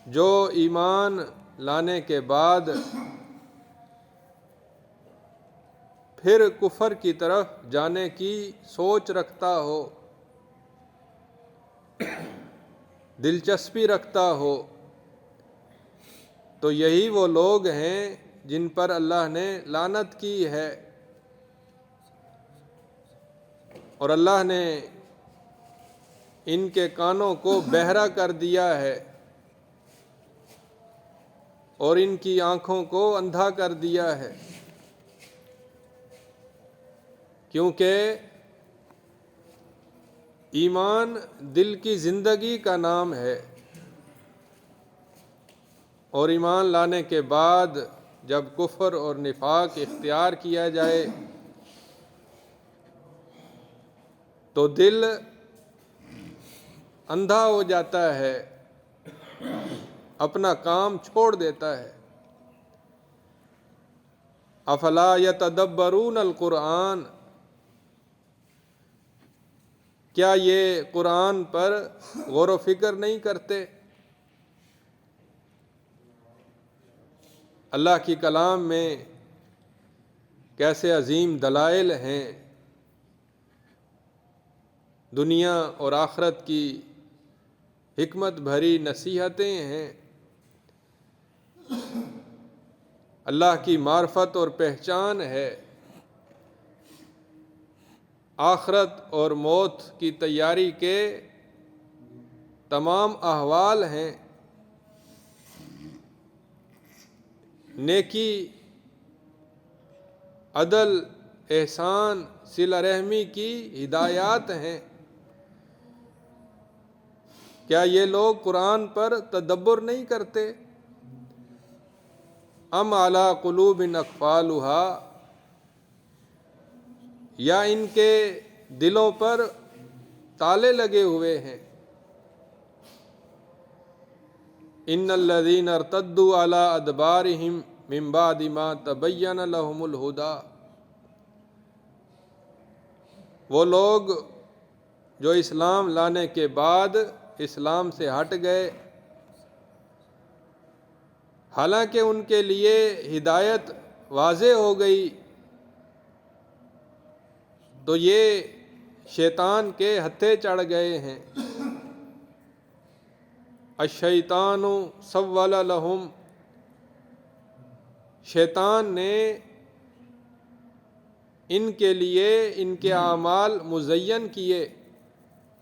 Speaker 1: جو ایمان لانے کے بعد پھر کفر کی طرف جانے کی سوچ رکھتا ہو، دلچسپی رکھتا ہو، تو یہی وہ لوگ ہیں جن پر اللہ نے لعنت کی ہے، اور اللہ نے ان کے کانوں کو بہرا کر دیا ہے اور ان کی آنکھوں کو اندھا کر دیا ہے، کیونکہ ایمان دل کی زندگی کا نام ہے، اور ایمان لانے کے بعد جب کفر اور نفاق اختیار کیا جائے تو دل اندھا ہو جاتا ہے، اپنا کام چھوڑ دیتا ہے۔ افلا یتدبرون القرآن، کیا یہ قرآن پر غور و فکر نہیں کرتے؟ اللہ کی کلام میں کیسے عظیم دلائل ہیں، دنیا اور آخرت کی حکمت بھری نصیحتیں ہیں، اللہ کی معرفت اور پہچان ہے، آخرت اور موت کی تیاری کے تمام احوال ہیں، نیکی، عدل، احسان، صلہ رحمی کی ہدایات ہیں۔ کیا یہ لوگ قرآن پر تدبر نہیں کرتے؟ ام علی قلوب اقفالها، یا ان کے دلوں پر تالے لگے ہوئے ہیں؟ ان الذین ارتدوا علی ادبارہم من بعد ما تبین لہم الہدی، وہ لوگ جو اسلام لانے کے بعد اسلام سے ہٹ گئے، حالانکہ ان کے لیے ہدایت واضح ہو گئی، تو یہ شیطان کے ہتھے چڑھ گئے ہیں۔ الشیطان سول لہم، شیطان نے ان کے لیے ان کے اعمال مزین کیے،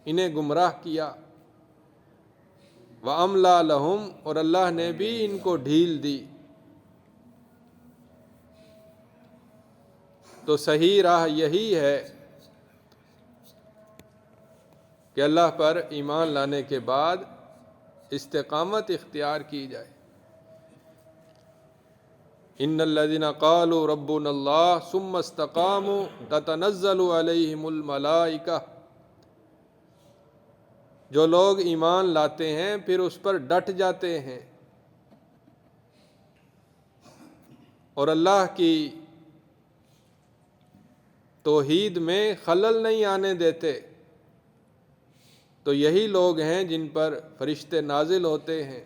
Speaker 1: انہیں گمراہ کیا۔ وَأَمْلَى لَهُمْ، اور اللہ نے بھی ان کو ڈھیل دی۔ تو صحیح راہ یہی ہے کہ اللہ پر ایمان لانے کے بعد استقامت اختیار کی جائے۔ ان الذین قالوا ربنا اللہ ثم استقاموا تتنزل علیہم الملائکہ، جو لوگ ایمان لاتے ہیں پھر اس پر ڈٹ جاتے ہیں اور اللہ کی توحید میں خلل نہیں آنے دیتے، تو یہی لوگ ہیں جن پر فرشتے نازل ہوتے ہیں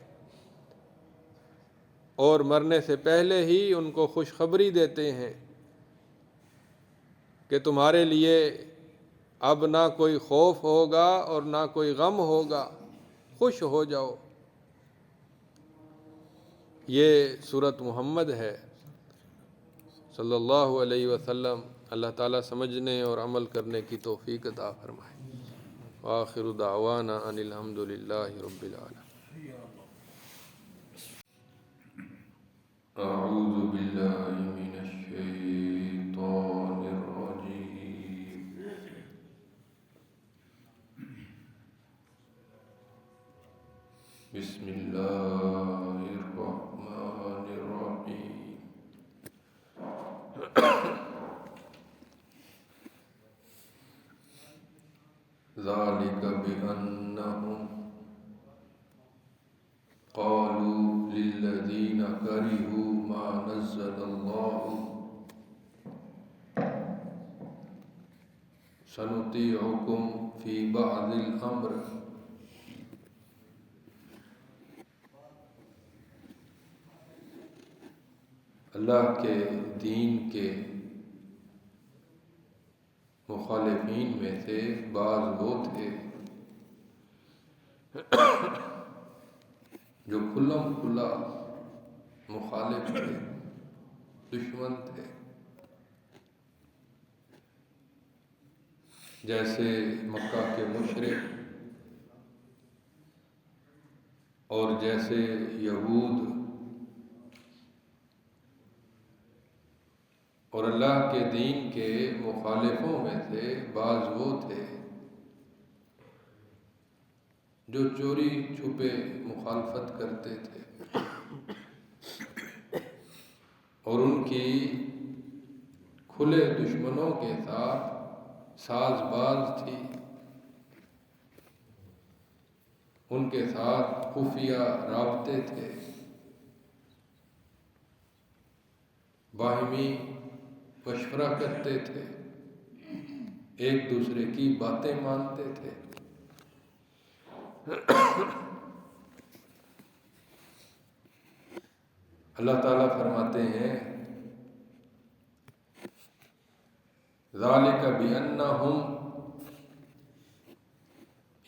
Speaker 1: اور مرنے سے پہلے ہی ان کو خوشخبری دیتے ہیں کہ تمہارے لیے اب نہ کوئی خوف ہوگا اور نہ کوئی غم ہوگا، خوش ہو جاؤ۔ یہ سورۃ محمد ہے صلی اللہ علیہ وسلم۔ اللہ تعالیٰ سمجھنے اور عمل کرنے کی توفیق عطا فرمائے۔ وآخر دعوانا ان الحمد للہ رب العالمین۔ اعوذ باللہ من الشیطان الرجیم۔ بسم اللہ الرحمن الرحیم۔ ذالک بأنہم قالوا للذین کرہوا ما نزل اللہ سنطیعکم فی بعض الامر، اللہ کے دین کے مخالفین میں سے بعض وہ تھے جو کھلم کھلا مخالف تھے، دشمن تھے، جیسے مکہ کے مشرک اور جیسے یہود، اور اللہ کے دین کے مخالفوں میں سے بعض وہ تھے جو چوری چھپے مخالفت کرتے تھے اور ان کی کھلے دشمنوں کے ساتھ ساز باز تھی، ان کے ساتھ خفیہ رابطے تھے، باہمی مشورہ کرتے تھے، ایک دوسرے کی باتیں مانتے تھے۔ اللہ تعالیٰ فرماتے ہیں ذَلِكَ بِأَنَّهُمْ،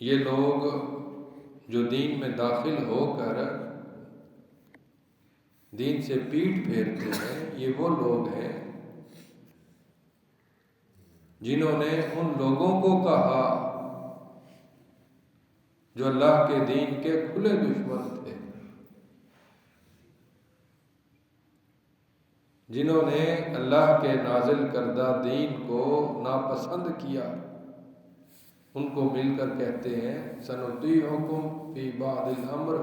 Speaker 1: یہ لوگ جو دین میں داخل ہو کر دین سے پیٹھ پھیرتے ہیں، یہ وہ لوگ ہیں جنہوں نے ان لوگوں کو کہا جو اللہ کے دین کے کھلے دشمن تھے، جنہوں نے اللہ کے نازل کردہ دین کو ناپسند کیا، ان کو مل کر کہتے ہیں سَنُطِيعُكُمْ فِي بَعْضِ الْأَمْرِ،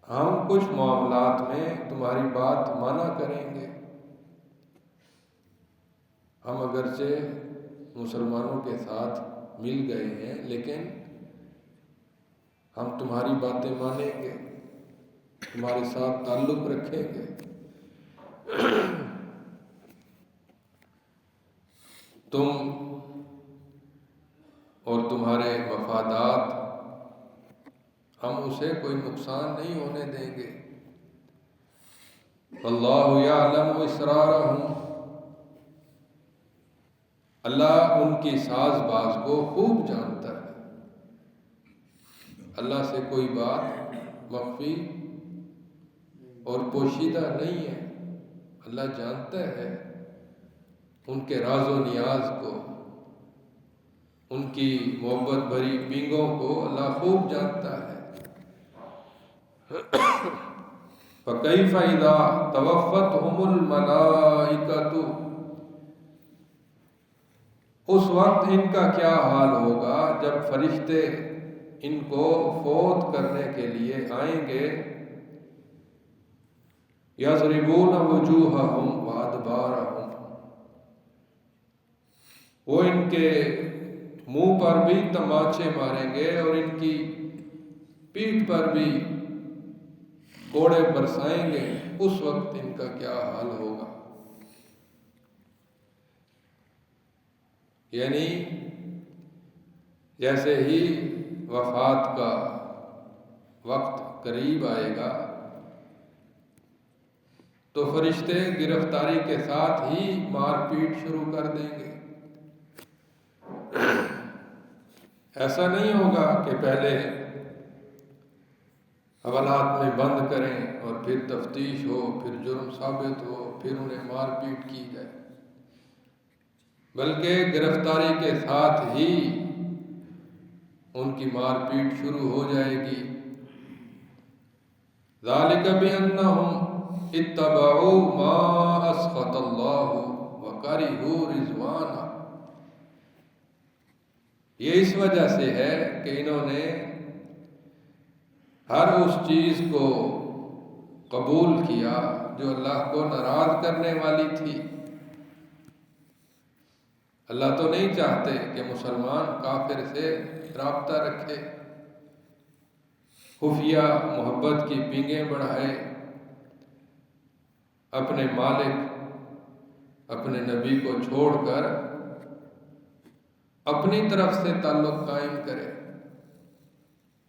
Speaker 1: ہم کچھ معاملات میں تمہاری بات مانا کریں گے، ہم اگرچہ مسلمانوں کے ساتھ مل گئے ہیں لیکن ہم تمہاری باتیں مانیں گے، تمہارے ساتھ تعلق رکھیں گے۔ تم اور تمہارے مفادات، ہم اسے کوئی نقصان نہیں ہونے دیں گے۔ اللہ یعلم اسرارہم، اللہ ان کی ساز باز کو خوب جانتا ہے۔ اللہ سے کوئی بات مخفی اور پوشیدہ نہیں ہے، اللہ جانتا ہے ان کے راز و نیاز کو، ان کی محبت بھری پینگوں کو اللہ خوب جانتا ہے۔ فَكَيْفَ إِذَا تَوَفَّتْهُمُ الْمَلَائِكَةُ، اس وقت ان کا کیا حال ہوگا جب فرشتے ان کو فوت کرنے کے لیے آئیں گے۔ یضربون وجوہہم وادبارہم، وہ ان کے منہ پر بھی تماچے ماریں گے اور ان کی پیٹھ پر بھی کوڑے برسائیں گے، اس وقت ان کا کیا حال ہوگا۔ یعنی جیسے ہی وفات کا وقت قریب آئے گا تو فرشتے گرفتاری کے ساتھ ہی مار پیٹ شروع کر دیں گے۔ ایسا نہیں ہوگا کہ پہلے حوالات میں بند کریں اور پھر تفتیش ہو، پھر جرم ثابت ہو، پھر انہیں مار پیٹ کی جائے، بلکہ گرفتاری کے ساتھ ہی ان کی مار پیٹ شروع ہو جائے گی۔ ذَلِكَ بِأَنَّهُمْ اتَّبَعُوا مَا أَسْخَطَ اللَّهُ وَكَرِهُوا رِضْوَانَهُ، یہ اس وجہ سے ہے کہ انہوں نے ہر اس چیز کو قبول کیا جو اللہ کو ناراض کرنے والی تھی۔ اللہ تو نہیں چاہتے کہ مسلمان کافر سے رابطہ رکھے، خفیہ محبت کی پینگیں بڑھائے، اپنے مالک اپنے نبی کو چھوڑ کر اپنی طرف سے تعلق قائم کرے۔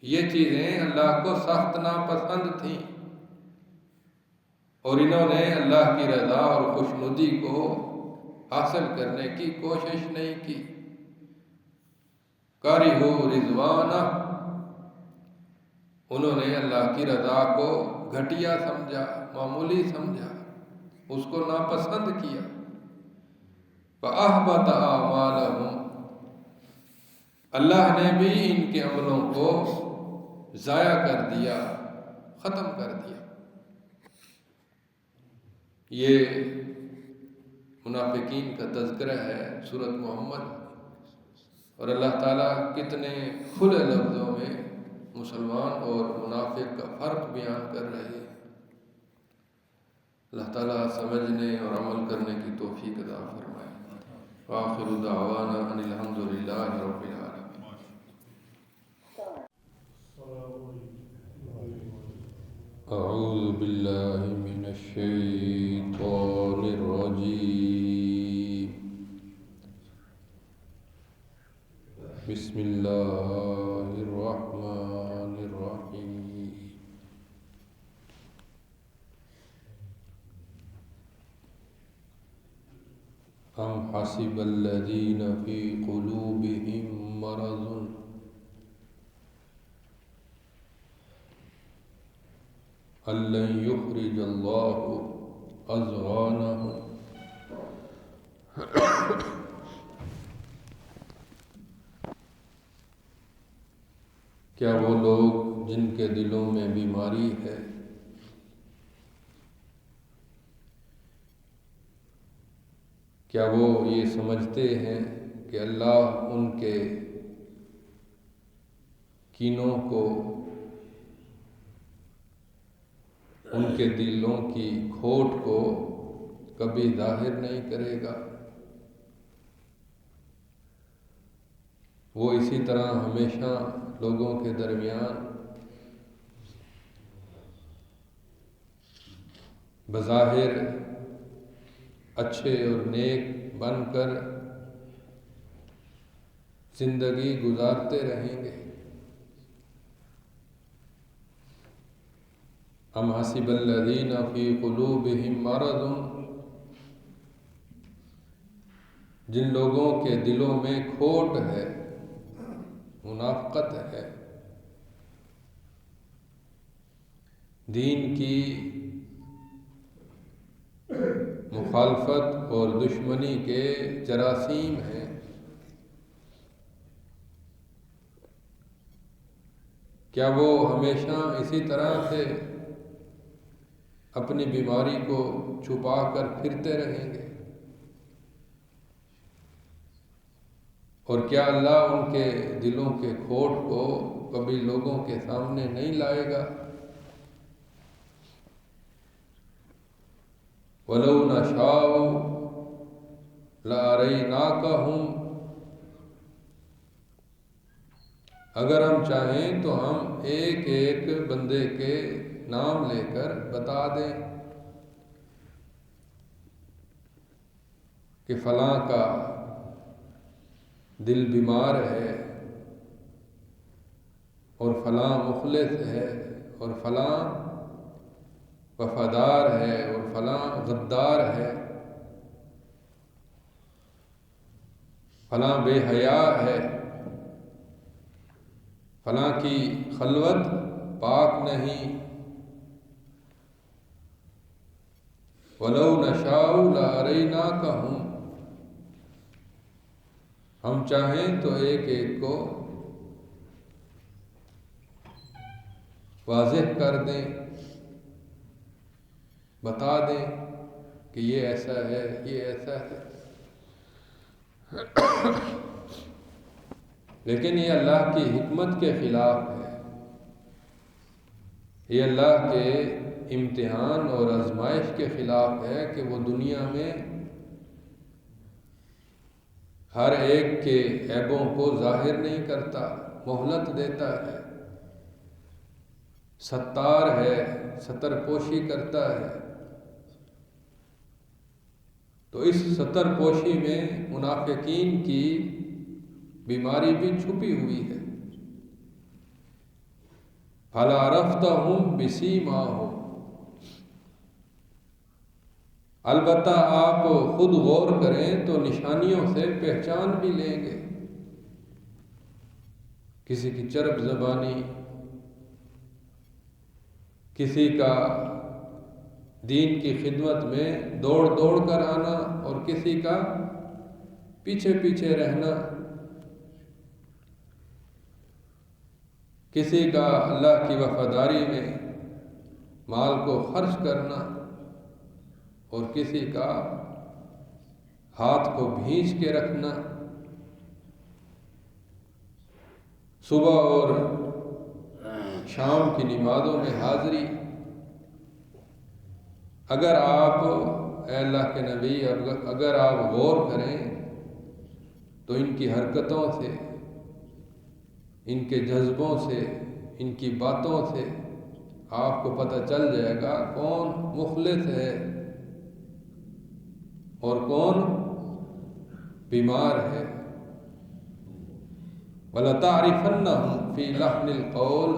Speaker 1: یہ چیزیں اللہ کو سخت ناپسند تھیں، اور انہوں نے اللہ کی رضا اور خوشنودی کو حاصل کرنے کی کوشش نہیں کی. کارہو رضوانہ، انہوں نے اللہ کی رضا کو گھٹیا سمجھا، معمولی سمجھا، اس کو ناپسند کیا. فَأَحْبَطَ أَعْمَالَهُمْ، اللہ نے بھی ان کے عملوں کو ضائع کر دیا، ختم کر دیا. یہ منافقین کا تذکرہ ہے سورۃ محمد، اور اللہ تعالیٰ کتنے کھلے لفظوں میں مسلمان اور منافق کا فرق بیان کر رہے ہیں. اللہ تعالیٰ سمجھنے اور عمل کرنے کی توفیق عطا فرمائے. وآخر دعوانا ان الحمد للہ رب العالمین. اعوذ باللہ من الشیطان الرجیم. بسم اللہ الرحمن الرحیم. ام حسب الذین فی قلوبہم مرض ان لن یخرج اللہ اضغانہم. کیا وہ لوگ جن کے دلوں میں بیماری ہے کیا وہ یہ سمجھتے ہیں کہ اللہ ان کے کینوں کو، ان کے دلوں کی کھوٹ کو کبھی ظاہر نہیں کرے گا؟ وہ اسی طرح ہمیشہ لوگوں کے درمیان بظاہر اچھے اور نیک بن کر زندگی گزارتے رہیں گے. ام حسب الذین فی قلوبہم مرض، جن لوگوں کے دلوں میں کھوٹ ہے، منافقت ہے، دین کی مخالفت اور دشمنی کے جراثیم ہیں، کیا وہ ہمیشہ اسی طرح سے اپنی بیماری کو چھپا کر پھرتے رہیں گے؟ اور کیا اللہ ان کے دلوں کے کھوٹ کو کبھی لوگوں کے سامنے نہیں لائے گا؟ وَلَوْ نَشَاءُ لَأَرَيْنَاكَهُمْ، اگر ہم چاہیں تو ہم ایک ایک بندے کے نام لے کر بتا دیں کہ فلاں کا دل بیمار ہے، اور فلاں مخلص ہے، اور فلاں وفادار ہے، اور فلاں غدار ہے، فلاں بے حیا ہے، فلاں کی خلوت پاک نہیں. وَلَوْ نَشَاءُ لَأَرَيْنَاكَهُمْ، ہم چاہیں تو ایک ایک کو واضح کر دیں، بتا دیں کہ یہ ایسا ہے، یہ ایسا ہے. لیکن یہ اللہ کی حکمت کے خلاف ہے، یہ اللہ کے امتحان اور آزمائش کے خلاف ہے کہ وہ دنیا میں ہر ایک کے عیبوں کو ظاہر نہیں کرتا، مہلت دیتا ہے، ستار ہے، ستر پوشی کرتا ہے. تو اس ستر پوشی میں منافقین کی بیماری بھی چھپی ہوئی ہے. فَلَعَرَفْتَهُمْ بِسِیمَاهُمْ، البتہ آپ خود غور کریں تو نشانیوں سے پہچان بھی لیں گے. کسی کی چرب زبانی، کسی کا دین کی خدمت میں دوڑ دوڑ کر آنا اور کسی کا پیچھے پیچھے رہنا، کسی کا اللہ کی وفاداری میں مال کو خرچ کرنا اور کسی کا ہاتھ کو بھینچ کے رکھنا، صبح اور شام کی نمازوں میں حاضری. اگر آپ اے اللہ کے نبی اگر آپ غور کریں تو ان کی حرکتوں سے، ان کے جذبوں سے، ان کی باتوں سے آپ کو پتہ چل جائے گا کون مخلص ہے اور کون بیمار ہے. وَلَتَعْرِفَنَّهُمْ فِي لَحْنِ الْقَوْلِ،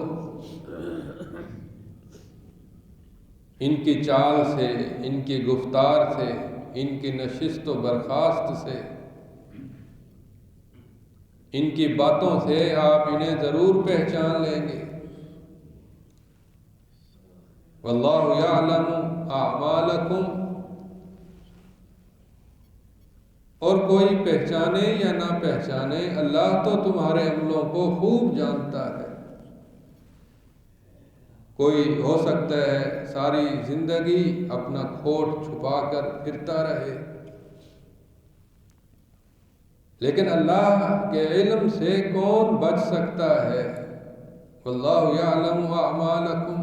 Speaker 1: ان کی چال سے، ان کی گفتار سے، ان کی نشست و برخاست سے، ان کی باتوں سے آپ انہیں ضرور پہچان لیں گے. وَاللَّهُ يَعْلَمُ أَعْمَالَكُمْ، اور کوئی پہچانے یا نہ پہچانے اللہ تو تمہارے عملوں کو خوب جانتا ہے. کوئی ہو سکتا ہے ساری زندگی اپنا کھوٹ چھپا کر پھرتا رہے، لیکن اللہ کے علم سے کون بچ سکتا ہے؟ وَاللَّهُ يَعْلَمُ أَعْمَالَكُمْ،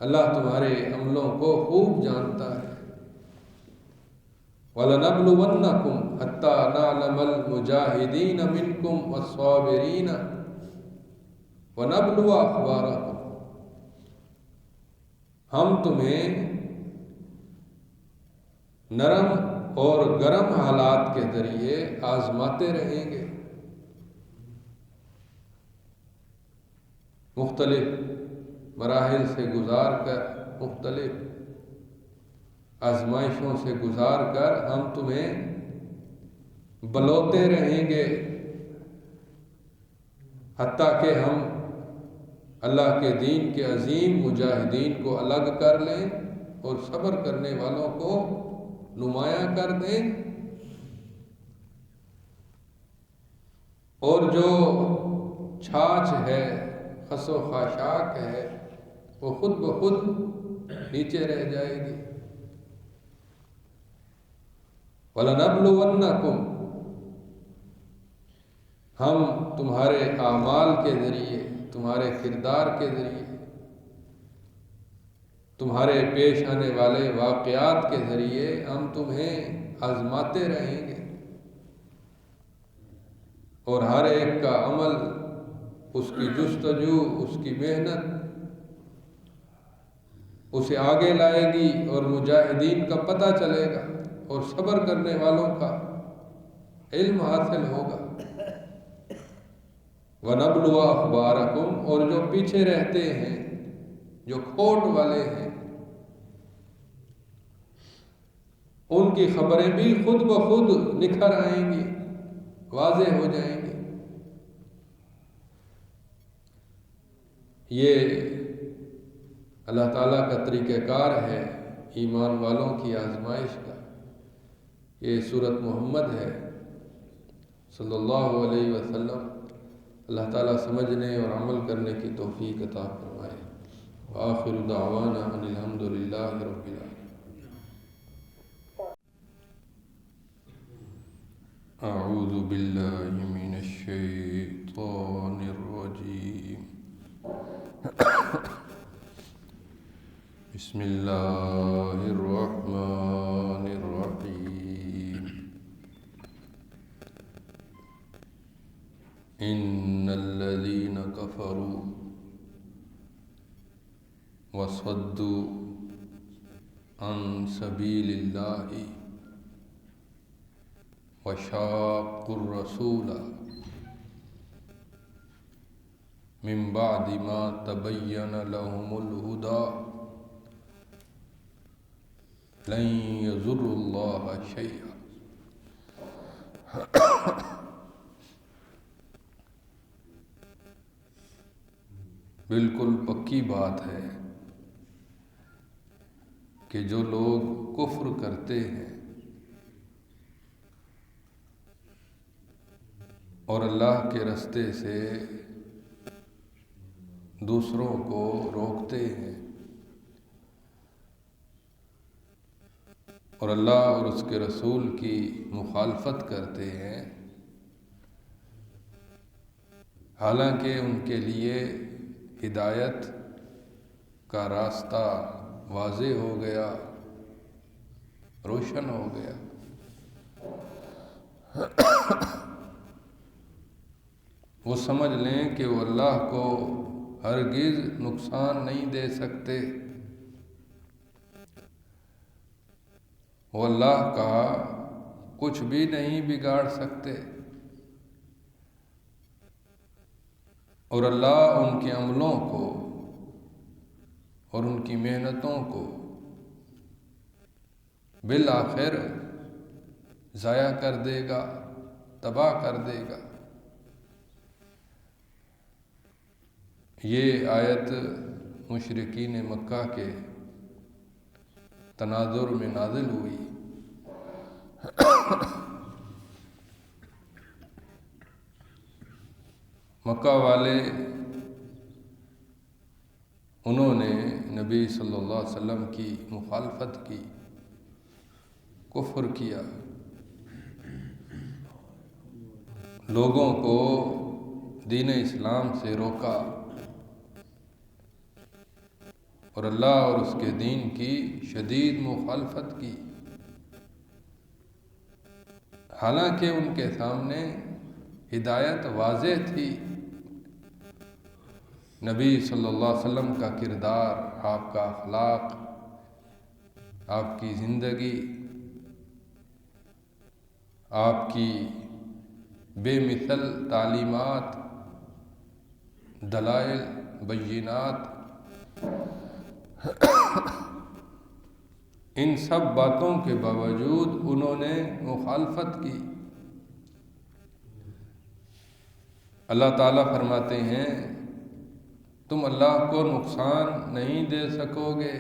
Speaker 1: اللہ تمہارے عملوں کو خوب جانتا ہے. وَلَنَبْلُوَنَّكُمْ حَتَّى نَعْلَمَ الْمُجَاهِدِينَ مِنْكُمْ وَالصَّابِرِينَ وَنَبْلُوَ أَخْبَارَكُمْ، ہم تمہیں نرم اور گرم حالات کے ذریعے آزماتے رہیں گے. مختلف مراحل سے گزار کر، مختلف آزمائشوں سے گزار کر ہم تمہیں بلوتے رہیں گے، حتیٰ کہ ہم اللہ کے دین کے عظیم مجاہدین کو الگ کر لیں اور صبر کرنے والوں کو نمایاں کر دیں، اور جو چھاچھ ہے، خس و خاشاک ہے، وہ خود بخود نیچے رہ جائے گی. وَلَنَبْلُوَنَّكُمْ، ہم تمہارے اعمال کے ذریعے، تمہارے کردار کے ذریعے، تمہارے پیش آنے والے واقعات کے ذریعے ہم تمہیں آزماتے رہیں گے، اور ہر ایک کا عمل، اس کی جستجو، اس کی محنت اسے آگے لائے گی اور مجاہدین کا پتہ چلے گا اور صبر کرنے والوں کا علم حاصل ہوگا. وَنَبْلُوَ أَخْبَارَكُمْ، اور جو پیچھے رہتے ہیں، جو کھوٹ والے ہیں، ان کی خبریں بھی خود بخود نکھر آئیں گی، واضح ہو جائیں گی. یہ اللہ تعالیٰ کا طریقہ کار ہے ایمان والوں کی آزمائش کا. یہ سورۃ محمد ہے صلی اللہ علیہ وسلم. اللہ تعالیٰ سمجھنے اور عمل کرنے کی توفیق عطا فرمائے. آخر دعوانا ان الحمد للہ رب العالمین. اعوذ باللہ من الشیطان الرجیم. بسم اللہ الرحمن الرحیم. ان الذین کفروا وصدوا عن سبیل اللہ وشاقوا الرسول من بعد ما تبین لهم الہدی لن یضر اللہ شیئا۔ بالکل پکی بات ہے کہ جو لوگ کفر کرتے ہیں اور اللہ کے رستے سے دوسروں کو روکتے ہیں اور اللہ اور اس کے رسول کی مخالفت کرتے ہیں، حالانکہ ان کے لیے ہدایت کا راستہ واضح ہو گیا، روشن ہو گیا، وہ سمجھ لیں کہ وہ اللہ کو ہرگز نقصان نہیں دے سکتے، وہ اللہ کا کچھ بھی نہیں بگاڑ سکتے، اور اللہ ان کے عملوں کو اور ان کی محنتوں کو بالآخر ضائع کر دے گا، تباہ کر دے گا۔ یہ آیت مشرکین مکہ کے تناظر میں نازل ہوئی۔ مکہ والے انہوں نے نبی صلی اللہ علیہ وسلم کی مخالفت کی، کفر کیا، لوگوں کو دین اسلام سے روکا اور اللہ اور اس کے دین کی شدید مخالفت کی، حالانکہ ان کے سامنے ہدایت واضح تھی، نبی صلی اللہ علیہ وسلم کا کردار، آپ کا اخلاق، آپ کی زندگی، آپ کی بے مثل تعلیمات، دلائل، بینات، ان سب باتوں کے باوجود انہوں نے مخالفت کی۔ اللہ تعالیٰ فرماتے ہیں تم اللہ کو نقصان نہیں دے سکو گے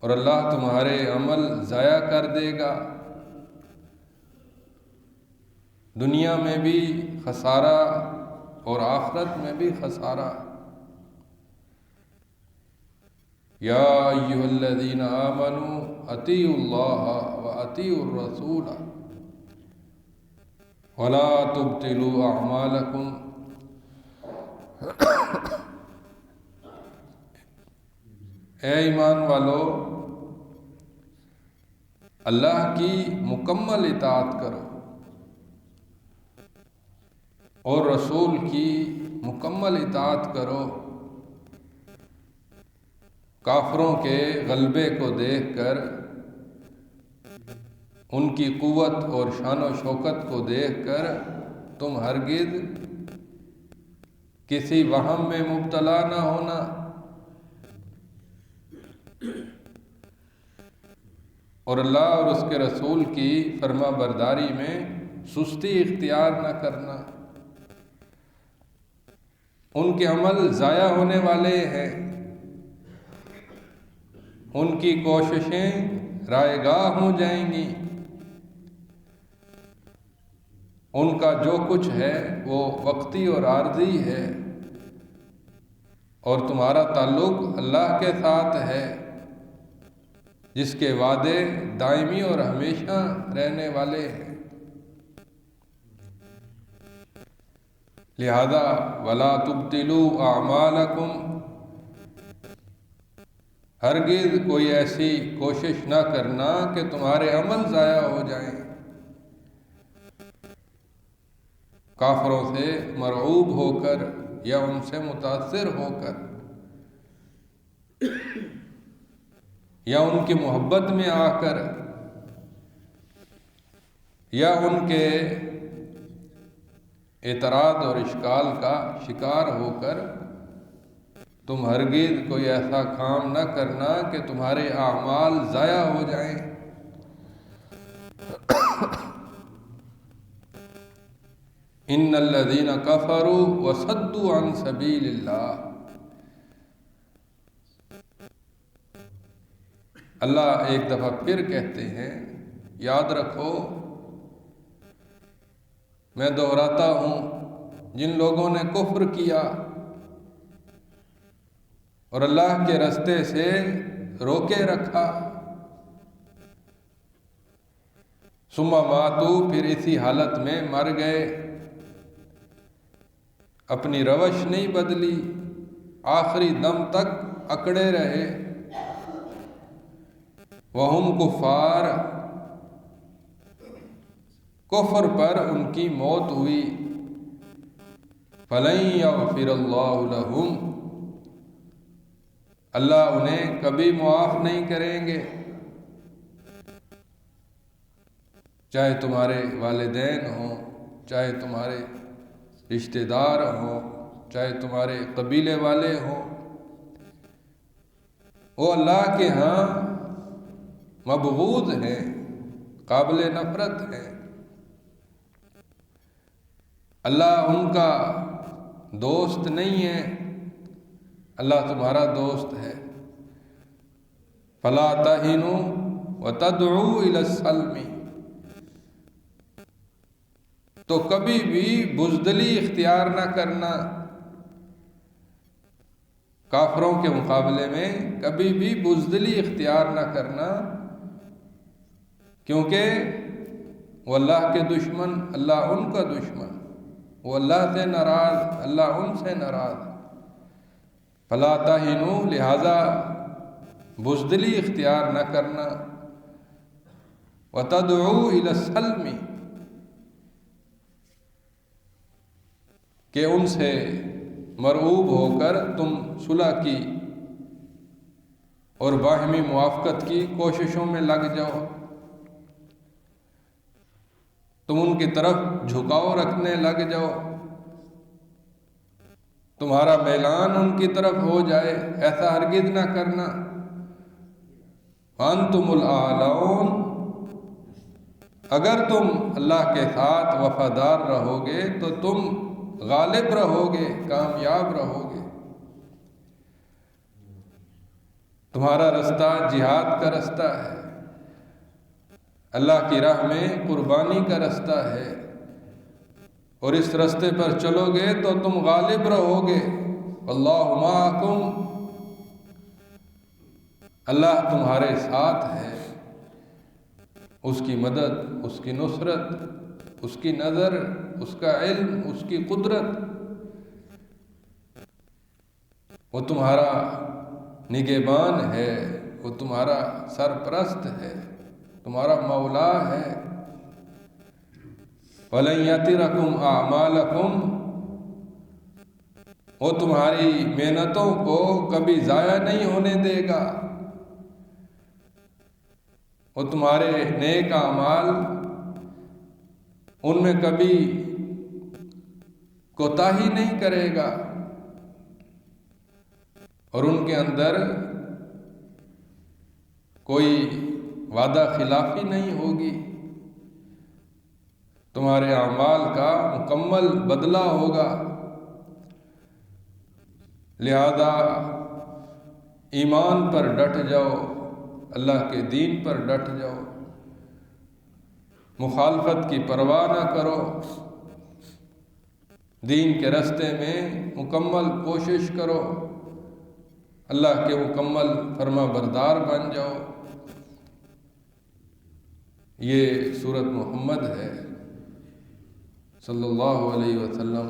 Speaker 1: اور اللہ تمہارے عمل ضائع کر دے گا، دنیا میں بھی خسارہ اور آخرت میں بھی خسارہ۔ یا ایھا الذین آمنوا اطیعوا اللہ واطیعوا الرسول ولا تبطلوا اعمالکم۔ اے ایمان والو، اللہ کی مکمل اطاعت کرو اور رسول کی مکمل اطاعت کرو، کافروں کے غلبے کو دیکھ کر، ان کی قوت اور شان و شوکت کو دیکھ کر تم ہرگز کسی وہم میں مبتلا نہ ہونا، اور اللہ اور اس کے رسول کی فرما برداری میں سستی اختیار نہ کرنا۔ ان کے عمل ضائع ہونے والے ہیں، ان کی کوششیں رائے گاہ ہو جائیں گی، ان کا جو کچھ ہے وہ وقتی اور عارضی ہے، اور تمہارا تعلق اللہ کے ساتھ ہے جس کے وعدے دائمی اور ہمیشہ رہنے والے ہیں۔ لہذا ولا تبطلوا اعمالکم، ہرگز کوئی ایسی کوشش نہ کرنا کہ تمہارے عمل ضائع ہو جائیں، کافروں سے مرعوب ہو کر یا ان سے متاثر ہو کر یا ان کی محبت میں آ کر یا ان کے اعتراض اور اشکال کا شکار ہو کر تم ہرگز کوئی ایسا کام نہ کرنا کہ تمہارے اعمال ضائع ہو جائیں۔ ان الذین کفروا وصدوا عن سبیل اللہ، اللہ ایک دفعہ پھر کہتے ہیں، یاد رکھو، میں دہراتا ہوں، جن لوگوں نے کفر کیا اور اللہ کے راستے سے روکے رکھا، ثم ماتوا، پھر اسی حالت میں مر گئے، اپنی روش نہیں بدلی، آخری دم تک اکڑے رہے، وہم کفار، کفر پر ان کی موت ہوئی، فلن یغفر اللہ لہم، اللہ انہیں کبھی معاف نہیں کریں گے، چاہے تمہارے والدین ہوں، چاہے تمہارے رشتہ دار ہوں، چاہے تمہارے قبیلے والے ہوں، وہ اللہ کے ہاں مبغوض ہیں، قابل نفرت ہیں، اللہ ان کا دوست نہیں ہے، اللہ تمہارا دوست ہے۔ فلا تہنوا وتدعوا الی السلم، تو کبھی بھی بزدلی اختیار نہ کرنا، کافروں کے مقابلے میں کبھی بھی بزدلی اختیار نہ کرنا، کیونکہ وہ اللہ کے دشمن، اللہ ان کا دشمن، وہ اللہ سے ناراض، اللہ ان سے ناراض، فلا تہنوا، لہذا بزدلی اختیار نہ کرنا، وتدعوا الی السلم، کہ ان سے مرعوب ہو کر تم صلح کی اور باہمی موافقت کی کوششوں میں لگ جاؤ، تم ان کی طرف جھکاؤ رکھنے لگ جاؤ، تمہارا میلان ان کی طرف ہو جائے، ایسا ہرگز نہ کرنا، وانتم الاعلون، اگر تم اللہ کے ساتھ وفادار رہو گے تو تم غالب رہو گے، کامیاب رہو گے، تمہارا رستہ جہاد کا رستہ ہے، اللہ کی راہ میں قربانی کا رستہ ہے، اور اس رستے پر چلو گے تو تم غالب رہو گے، واللہ معکم، اللہ تمہارے ساتھ ہے، اس کی مدد، اس کی نصرت، اس کی نظر، اس کا علم، اس کی قدرت، وہ تمہارا نگہبان ہے، وہ تمہارا سرپرست ہے، تمہارا مولا ہے، وَلَن يَتِرَكُمْ أَعْمَالَكُمْ، وہ تمہاری محنتوں کو کبھی ضائع نہیں ہونے دے گا، وہ تمہارے نیک اعمال ان میں کبھی کوتاہی نہیں کرے گا، اور ان کے اندر کوئی وعدہ خلافی نہیں ہوگی، تمہارے اعمال کا مکمل بدلہ ہوگا، لہذا ایمان پر ڈٹ جاؤ، اللہ کے دین پر ڈٹ جاؤ، مخالفت کی پرواہ نہ کرو، دین کے راستے میں مکمل کوشش کرو، اللہ کے مکمل فرما بردار بن جاؤ۔ یہ سورۃ محمد ہے صلی اللہ علیہ وسلم،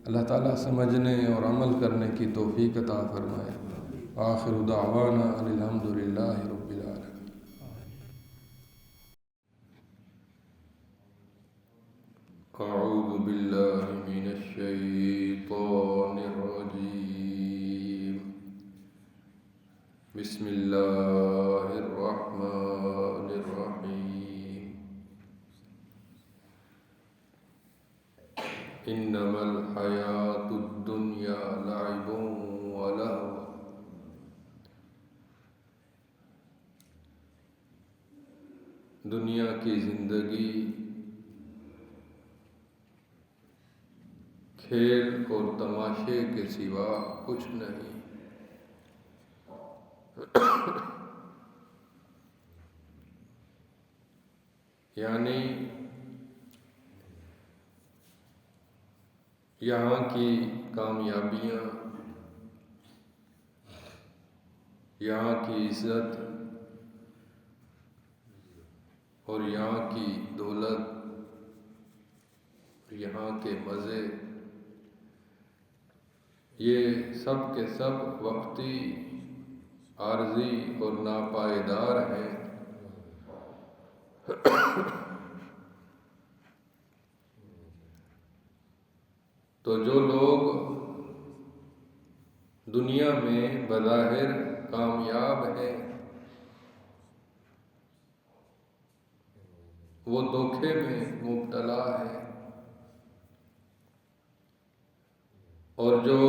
Speaker 1: اللہ تعالیٰ سمجھنے اور عمل کرنے کی توفیق عطا فرمائے۔ آخر دعوانا ان الحمد للہ رب العالمین۔ اعوذ باللہ من الشیطان الرجیم، بسم اللہ الرحمن الرحیم، انما الحیاۃ الدنیا لعب ولهو دنیا کی زندگی کھیل اور تماشے کے سوا کچھ نہیں۔ یعنی یہاں کی کامیابیاں، یہاں کی عزت اور یہاں کی دولت، یہاں کے مزے، یہ سب کے سب وقتی، عارضی اور ناپائیدار ہیں۔ تو جو لوگ دنیا میں بظاہر کامیاب ہیں، وہ دھوکے میں مبتلا ہے، اور جو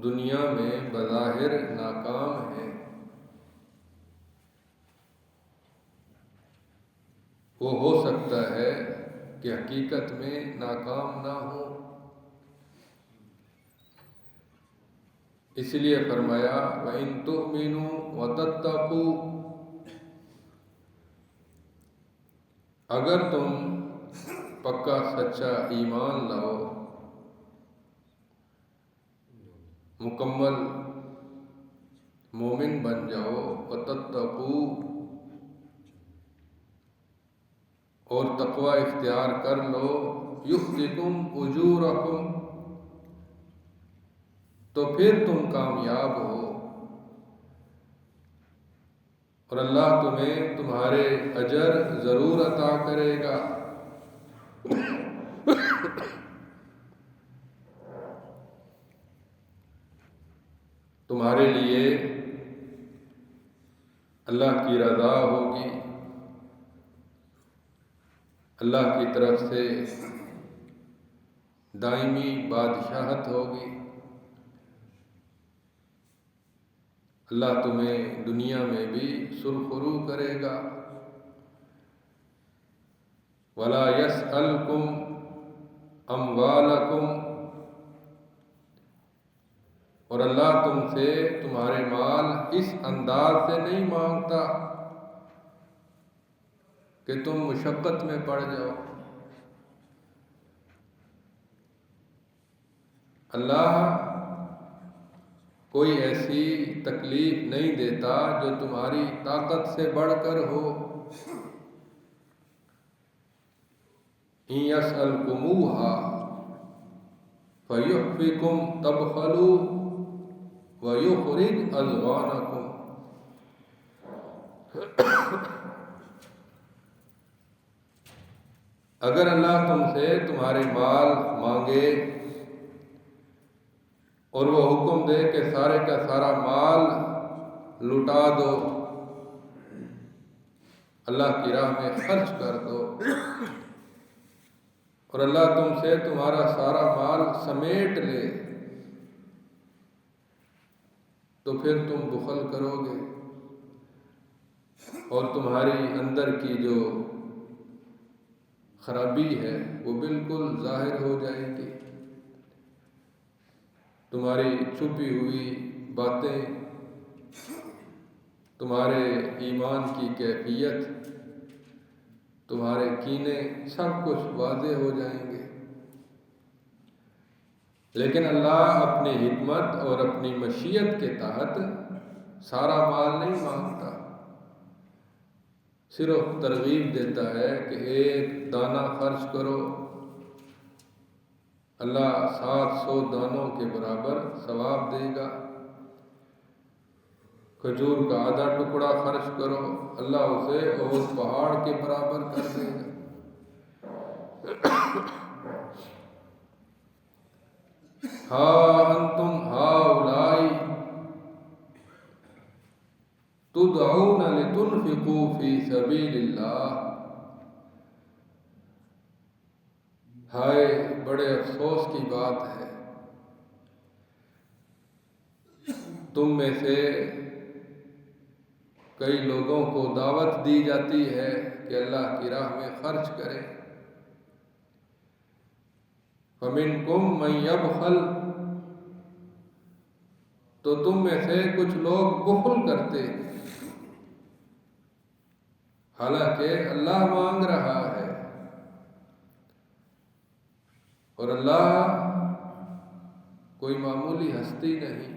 Speaker 1: دنیا میں بظاہر ناکام ہیں، وہ ہو سکتا ہے کہ حقیقت میں ناکام نہ ہو۔ اس لیے فرمایا وَإِن تُؤْمِنُوا وَتَتَّقُوا، اگر تم پکا سچا ایمان لاؤ، مکمل مومن بن جاؤ، وَتَتَّقُوا، اور تقوی اختیار کر لو، يُؤْتِكُمْ أُجُورَكُمْ، تو پھر تم کامیاب ہو، اور اللہ تمہیں تمہارے اجر ضرور عطا کرے گا۔ تمہارے لیے اللہ کی رضا ہوگی، اللہ کی طرف سے دائمی بادشاہت ہوگی۔ اللہ تمہیں دنیا میں بھی سرخرو کرے گا۔ وَلَا يَسْأَلْكُمْ أَمْوَالَكُمْ، اور اللہ تم سے تمہارے مال اس انداز سے نہیں مانگتا کہ تم مشقت میں پڑ جاؤ۔ اللہ کوئی ایسی تکلیف نہیں دیتا جو تمہاری طاقت سے بڑھ کر ہو۔ إِن يَسْأَلْكُمُوهَا فَيُحْفِكُمْ تَبْخَلُوا وَيُخْرِجْ أَضْغَانَكُمْ۔ اگر اللہ تم سے تمہارے مال مانگے اور وہ حکم دے کہ سارے کا سارا مال لٹا دو، اللہ کی راہ میں خرچ کر دو، اور اللہ تم سے تمہارا سارا مال سمیٹ لے، تو پھر تم بخل کرو گے، اور تمہاری اندر کی جو خرابی ہے وہ بالکل ظاہر ہو جائے گی۔ تمہاری چھپی ہوئی باتیں، تمہارے ایمان کی کیفیت، تمہارے کینے، سب کچھ واضح ہو جائیں گے۔ لیکن اللہ اپنی حکمت اور اپنی مشیت کے تحت سارا مال نہیں مانگتا، صرف ترغیب دیتا ہے کہ ایک دانہ خرچ کرو، اللہ 700 دانوں کے برابر ثواب دے گا۔ کھجور کا آدھا ٹکڑا خرچ کرو، اللہ اسے احد پہاڑ کے برابر کر دے گا۔ ہا انتم ہؤلاء تدعون لتنفقوا فی سبیل اللہ، ہائے بڑے افسوس کی بات ہے تم میں سے کئی لوگوں کو دعوت دی جاتی ہے کہ اللہ کی راہ میں خرچ کریں. فَمِنْكُمْ مَنْ يَبْخَلُ، تو تم میں سے کچھ لوگ بخل کرتے ہیں، حالانکہ اللہ مانگ رہا ہے. اور اللہ کوئی معمولی ہستی نہیں،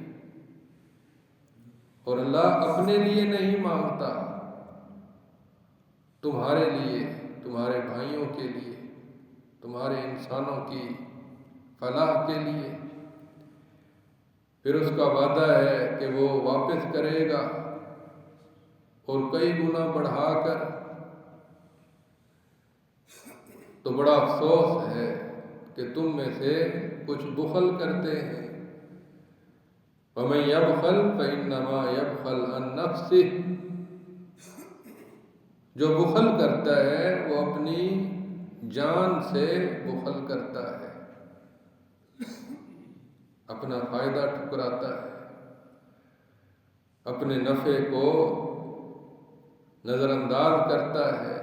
Speaker 1: اور اللہ اپنے لیے نہیں مانگتا، تمہارے لیے، تمہارے بھائیوں کے لیے، تمہارے انسانوں کی فلاح کے لیے. پھر اس کا وعدہ ہے کہ وہ واپس کرے گا اور کئی گنا بڑھا کر. تو بڑا افسوس ہے کہ تم میں سے کچھ بخل کرتے ہیں. وَمَن يَبْخَلْ فَإِنَّمَا يَبْخَلْ عَن نَفْسِهِ، جو بخل کرتا ہے وہ اپنی جان سے بخل کرتا ہے، اپنا فائدہ ٹھکراتا ہے، اپنے نفع کو نظر انداز کرتا ہے.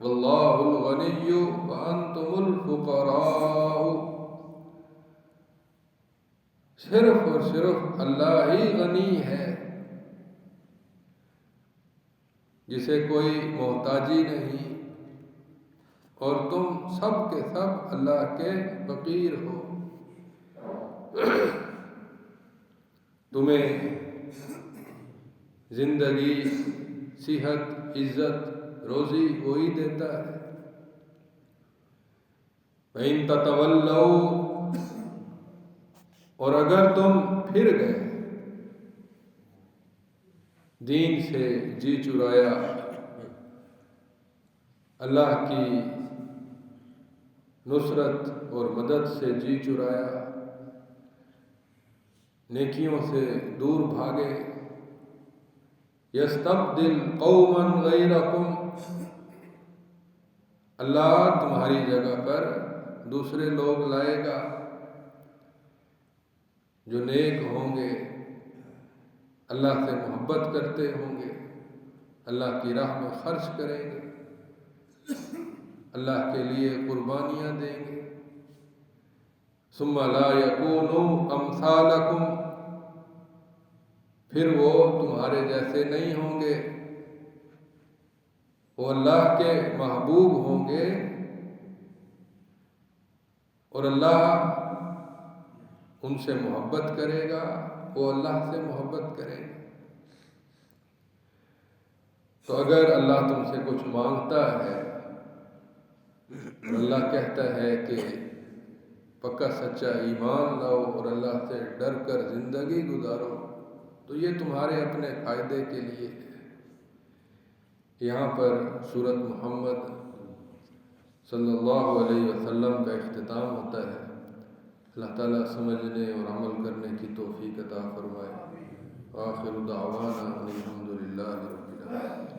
Speaker 1: وَاللَّهُ الْغَنِيُّ وَأَنْتُمُ الْفُقَرَاءُ، صرف اور صرف اللہ ہی غنی ہے، جسے کوئی محتاجی نہیں، اور تم سب کے سب اللہ کے فقیر ہو. تمہیں زندگی، صحت، عزت، روزی وہی دیتا ہے. وَإِن تَتَوَلَّوْا، اور اگر تم پھر گئے، دین سے جی چرایا، اللہ کی نصرت اور مدد سے جی چرایا، نیکیوں سے دور بھاگے. یستبدل قوما غیرکم، اللہ تمہاری جگہ پر دوسرے لوگ لائے گا جو نیک ہوں گے، اللہ سے محبت کرتے ہوں گے، اللہ کی راہ میں خرچ کریں گے، اللہ کے لیے قربانیاں دیں گے. ثم لا یکونوا امثالکم، پھر وہ تمہارے جیسے نہیں ہوں گے، وہ اللہ کے محبوب ہوں گے، اور اللہ ان سے محبت کرے گا، وہ اللہ سے محبت کرے گا. تو اگر اللہ تم سے کچھ مانگتا ہے، اللہ کہتا ہے کہ پکا سچا ایمان لاؤ اور اللہ سے ڈر کر زندگی گزارو، تو یہ تمہارے اپنے فائدے کے لیے ہے. یہاں پر سورۃ محمد صلی اللہ علیہ وسلم کا اختتام ہوتا ہے. اللہ تعالیٰ سمجھنے اور عمل کرنے کی توفیق عطا فرمائے. آخر دعوانا الحمد للہ رب العالمین.